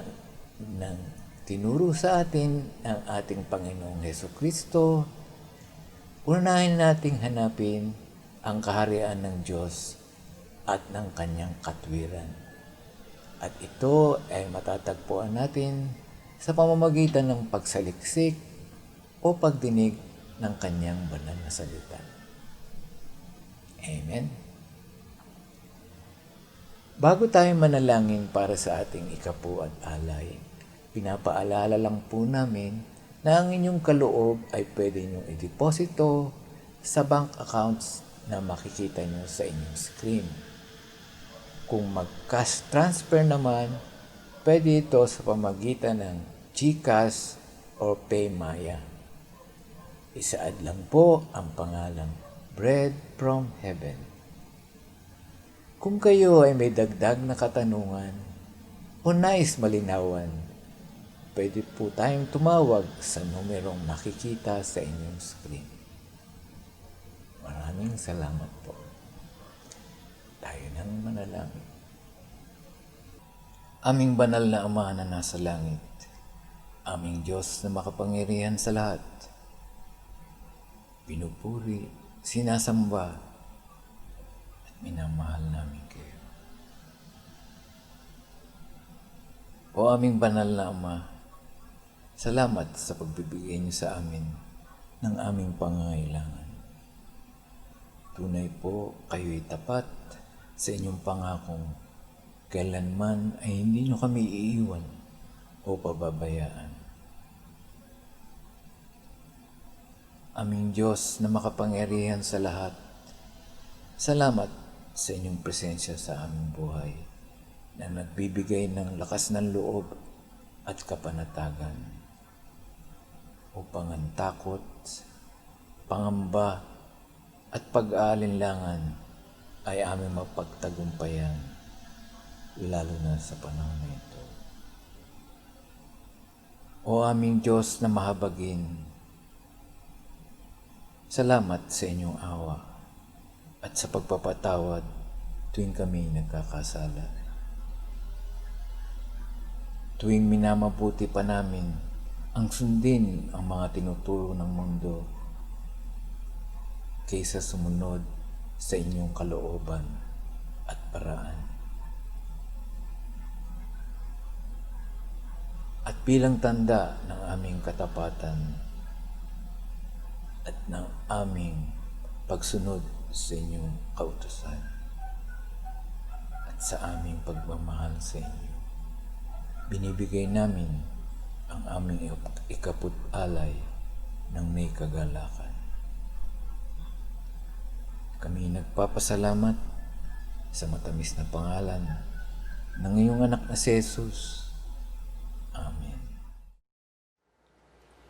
[SPEAKER 4] ng tinuro sa atin ng ating Panginoong Hesukristo, unahin nating hanapin ang kaharian ng Diyos at ng kanyang katwiran. At ito ay matatagpuan natin sa pamamagitan ng pagsaliksik o pagdinig ng kanyang banal na salita. Amen. Bago tayo manalangin para sa ating ikapu at alay, pinapaalala lang po namin na ang inyong kaloob ay pwede niyong i-deposito sa bank accounts na makikita niyo sa inyong screen. Kung mag-cash transfer naman, pwede ito sa pamagitan ng GCash o PayMaya. Isaad lang po ang pangalang Bread from Heaven. Kung kayo ay may dagdag na katanungan o nais malinawan, pwede po tayong tumawag sa numerong nakikita sa inyong screen. Maraming salamat po. Tayo nang manalangin. Aming banal na Ama na nasa langit, aming Diyos na makapangyarihan sa lahat, pinupuri, sinasamba, at minamahal namin kayo. O aming banal na Ama, salamat sa pagbibigay niyo sa amin ng aming pangangailangan. Tunay po kayo'y tapat sa inyong pangakong kailanman ay hindi niyo kami iiwan o pababayaan. Aming Diyos na makapangyarihan sa lahat, salamat sa inyong presensya sa aming buhay na nagbibigay ng lakas ng loob at kapanatagan upang ang takot, pangamba at pag-aalinlangan ay aming mapagtagumpayan, lalo na sa panahon na ito. O aming Diyos na mahabagin, salamat sa inyong awa at sa pagpapatawad tuwing kami nagkakasala. Tuwing minamabuti pa namin ang sundin ang mga tinuturo ng mundo kaysa sumunod sa inyong kalooban at paraan. At bilang tanda ng aming katapatan at ng aming pagsunod sa inyong kautusan at sa aming pagmamahal sa inyo, binibigay namin ang aming ikaput-alay ng may kagalakan. Kami nagpapasalamat sa matamis na pangalan ng iyong anak na si Jesus. Amen.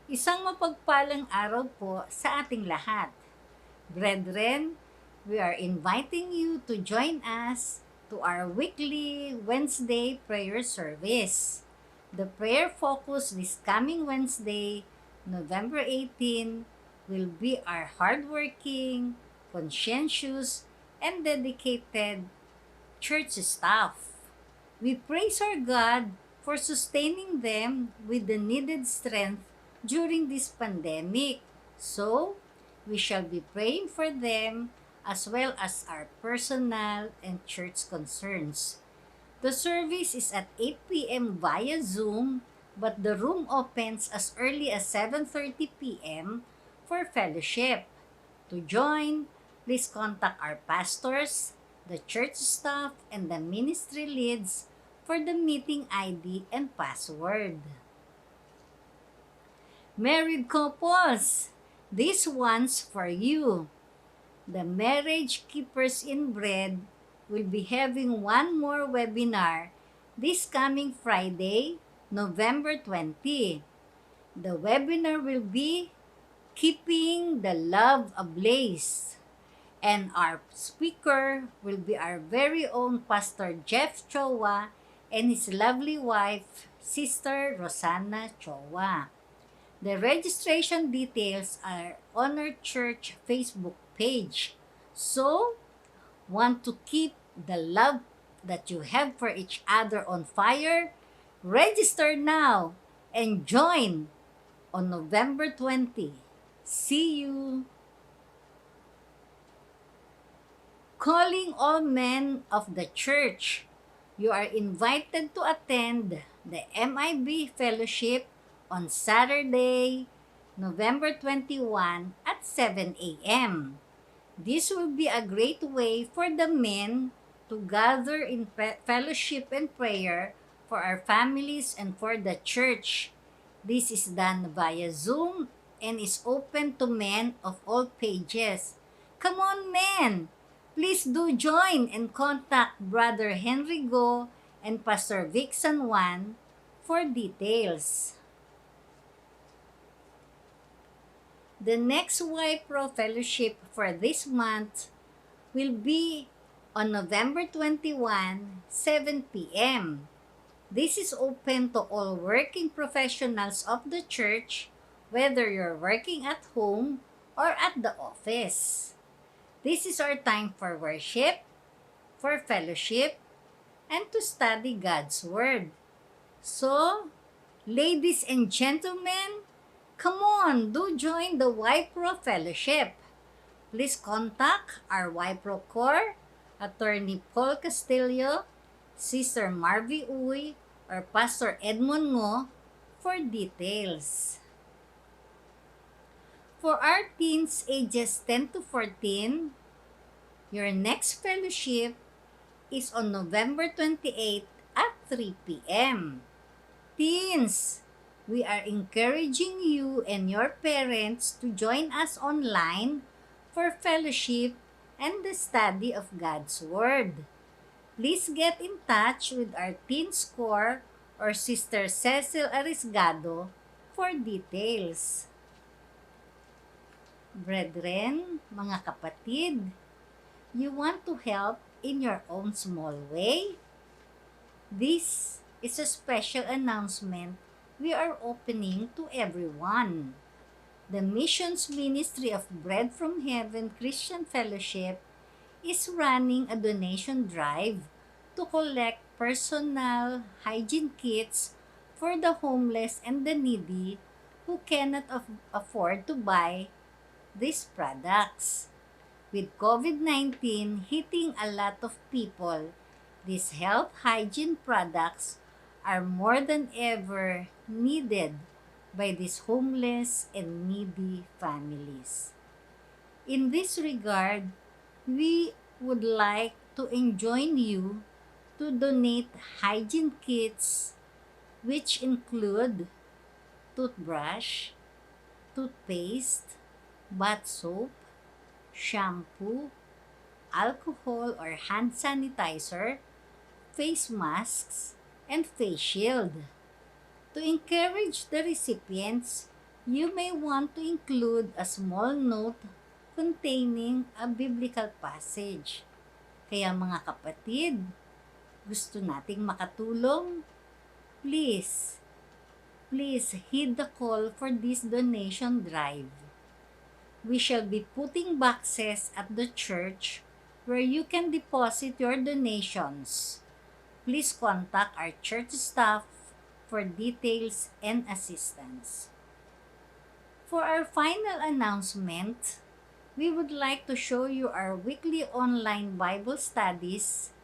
[SPEAKER 5] Isang mapagpalang araw po sa ating lahat. Brethren, we are inviting you to join us to our weekly Wednesday prayer service. The prayer focus this coming Wednesday, November 18, will be our hardworking, conscientious, and dedicated church staff. We praise our God for sustaining them with the needed strength during this pandemic. So, we shall be praying for them as well as our personal and church concerns. The service is at 8 p.m. via Zoom, but the room opens as early as 7:30 p.m. for fellowship. To join, please contact our pastors, the church staff, and the ministry leads for the meeting ID and password. Married couples, this one's for you. The Marriage Keepers in Bread will be having one more webinar this coming Friday, November 20. The webinar will be Keeping the Love Ablaze. And our speaker will be our very own Pastor Jeff Chowa and his lovely wife, Sister Rosanna Chowa. The registration details are on our church Facebook page. So, want to keep the love that you have for each other on fire? Register now and join on November 20. See you! Calling all men of the church. you are invited to attend the MIB Fellowship on Saturday, November 21 at 7 a.m. This will be a great way for the men to gather in fellowship and prayer for our families and for the church. This is done via Zoom and is open to men of all pages. Come on, men! Please do join and contact Brother Henry Go and Pastor Vic San Juan for details. The next YPro Fellowship for this month will be on November 21, 7 p.m. This is open to all working professionals of the church, whether you're working at home or at the office. This is our time for worship, for fellowship, and to study God's Word. So, ladies and gentlemen, come on, do join the YPro Fellowship. Please contact our YPro Core, Attorney Paul Castillo, Sister Marvy Uy, or Pastor Edmond Ngo for details. For our teens ages 10 to 14, your next fellowship is on November 28 at 3 p.m. Teens, we are encouraging you and your parents to join us online for fellowship and the study of God's Word. Please get in touch with our Teens Core or Sister Cecil Arisgado for details. Brethren, mga kapatid, you want to help in your own small way? This is a special announcement we are opening to everyone. The Missions Ministry of Bread from Heaven Christian Fellowship is running a donation drive to collect personal hygiene kits for the homeless and the needy who cannot afford to buy these products. With COVID-19 hitting a lot of people, these health hygiene products are more than ever needed by these homeless and needy families. In this regard, we would like to enjoin you to donate hygiene kits which include toothbrush, toothpaste, bath soap, shampoo, alcohol or hand sanitizer, face masks, and face shield. To encourage the recipients, you may want to include a small note containing a biblical passage. Kaya mga kapatid, gusto nating makatulong? Please heed the call for this donation drive. We shall be putting boxes at the church where you can deposit your donations. Please contact our church staff for details and assistance. For our final announcement, we would like to show you our weekly online Bible studies,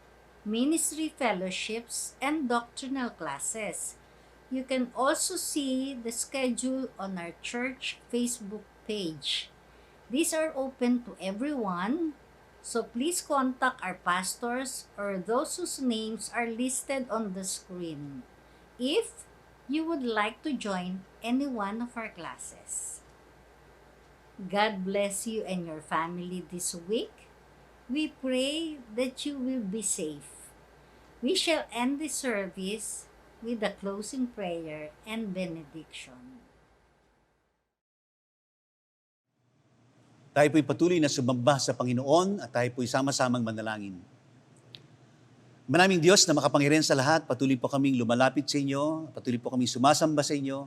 [SPEAKER 5] ministry fellowships, and doctrinal classes. You can also see the schedule on our church Facebook page. These are open to everyone, so please contact our pastors or those whose names are listed on the screen if you would like to join any one of our classes. God bless you and your family this week. We pray that you will be safe. We shall end the service with a closing prayer and benediction.
[SPEAKER 3] Tayo po'y patuloy na sumamba sa Panginoon at tayo po'y sama-samang manalangin. Maraming Diyos na makapangyarihan sa lahat, patuloy po kaming lumalapit sa inyo, patuloy po kaming sumasamba sa inyo,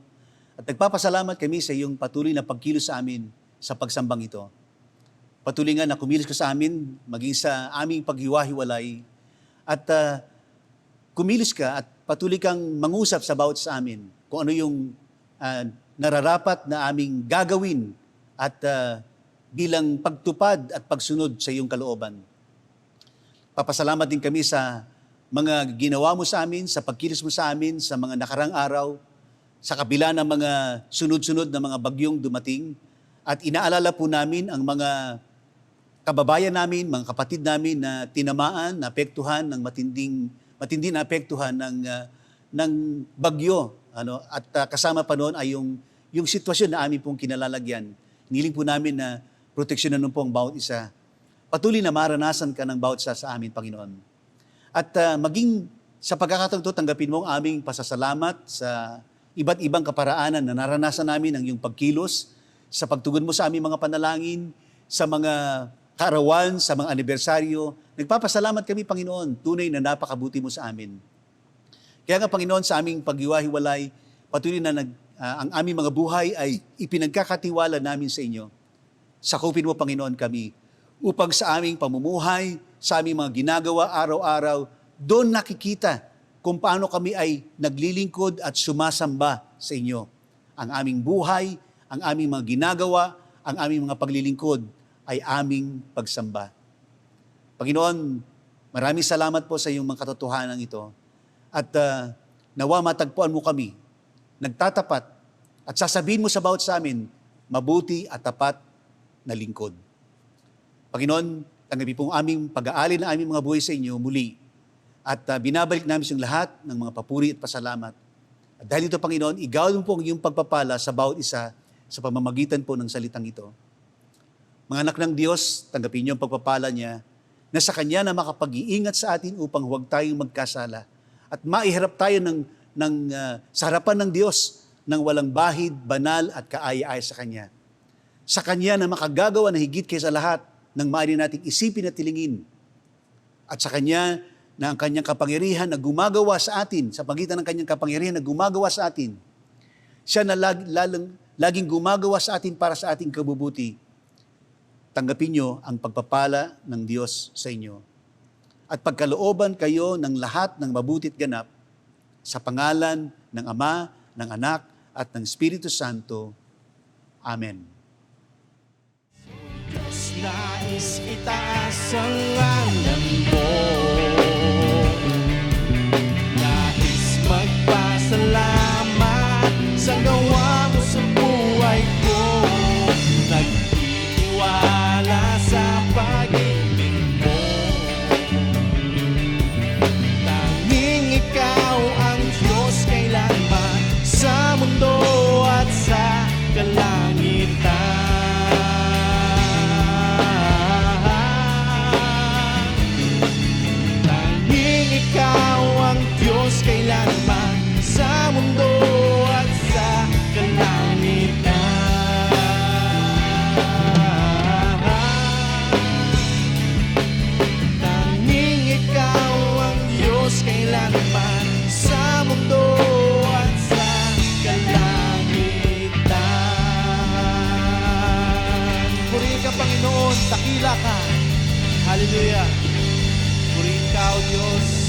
[SPEAKER 3] at nagpapasalamat kami sa iyong patuloy na pagkilos sa amin sa pagsambang ito. Patuloy nga na kumilos ka sa amin, maging sa aming paghiwa-hiwalay, at kumilos ka at patuloy kang mangusap sa bawat sa amin kung ano yung nararapat na aming gagawin at bilang pagtupad at pagsunod sa iyong kalooban. Papasalamat din kami sa mga ginawa mo sa amin, sa pagkilos mo sa amin sa mga nakarang araw, sa kabila ng mga sunod-sunod na mga bagyong dumating. At inaalala po namin ang mga kababayan namin, mga kapatid namin na tinamaan, naapektuhan ng matinding naapektuhan ng bagyo. At kasama pa noon ay yung sitwasyon na amin pong kinalalagyan. Hiniling po namin na proteksyonan nun po ang bawat isa. Patuloy na maranasan ka ng bawat isa sa amin, Panginoon. At maging sa pagkakataon ito, tanggapin mo ang aming pasasalamat sa iba't ibang kaparaanan na naranasan namin ang iyong pagkilos, sa pagtugon mo sa aming mga panalangin, sa mga kaarawan, sa mga anibersaryo. Nagpapasalamat kami, Panginoon, tunay na napakabuti mo sa amin. Kaya nga, Panginoon, sa aming paghiwa-hiwalay, patuloy na ang aming mga buhay ay ipinagkakatiwala namin sa inyo. Sakupin mo, Panginoon, kami upang sa aming pamumuhay, sa aming mga ginagawa araw-araw, doon nakikita kung paano kami ay naglilingkod at sumasamba sa inyo. Ang aming buhay, ang aming mga ginagawa, ang aming mga paglilingkod ay aming pagsamba. Panginoon, maraming salamat po sa iyong mga katotohanan ito. At nawa matagpuan mo kami, nagtatapat, at sasabihin mo sa bawat sa amin, mabuti at tapat na lingkod. Panginoon, tanggapin po ang aming pag-aalin na aming mga buhay sa inyo muli. At binabalik namin yung lahat ng mga papuri at pasalamat. At dahil ito, Panginoon, igawad mo po ang iyong pagpapala sa bawat isa sa pamamagitan po ng salitang ito. Mga anak ng Diyos, tanggapin niyo ang pagpapala niya na sa Kanya na makapag-iingat sa atin upang huwag tayong magkasala at maiharap tayo sa harapan ng Diyos ng walang bahid, banal at kaaya-aya sa Kanya. Sa Kanya na makagagawa na higit kaysa lahat ng maaari nating isipin at tilingin. At sa Kanya na ang Kanyang kapangyarihan na gumagawa sa atin, sa pagitan ng Kanyang kapangyarihan na gumagawa sa atin, siya na laging gumagawa sa atin para sa ating kabubuti. Tanggapin niyo ang pagpapala ng Diyos sa inyo. At pagkalooban kayo ng lahat ng mabutit ganap sa pangalan ng Ama, ng Anak, at ng Espiritu Santo. Amen.
[SPEAKER 2] Diyos, nais itaas ang ngalan mo. Nais magpasalamat sa gawa mo sa buhay ko. Nagtitiwala sa pag-ibig mo. Tanging ikaw ang Diyos kailanman sa mundo at sa kalangitan. Tanging ikaw ang Diyos kailanman sa mundo at sa kalangitan. Tanging ikaw ang Diyos kailanman sa mundo at sa kalangitan. Purihin ka, Panginoon, dakila ka. Hallelujah. Purihin ka, O Diyos.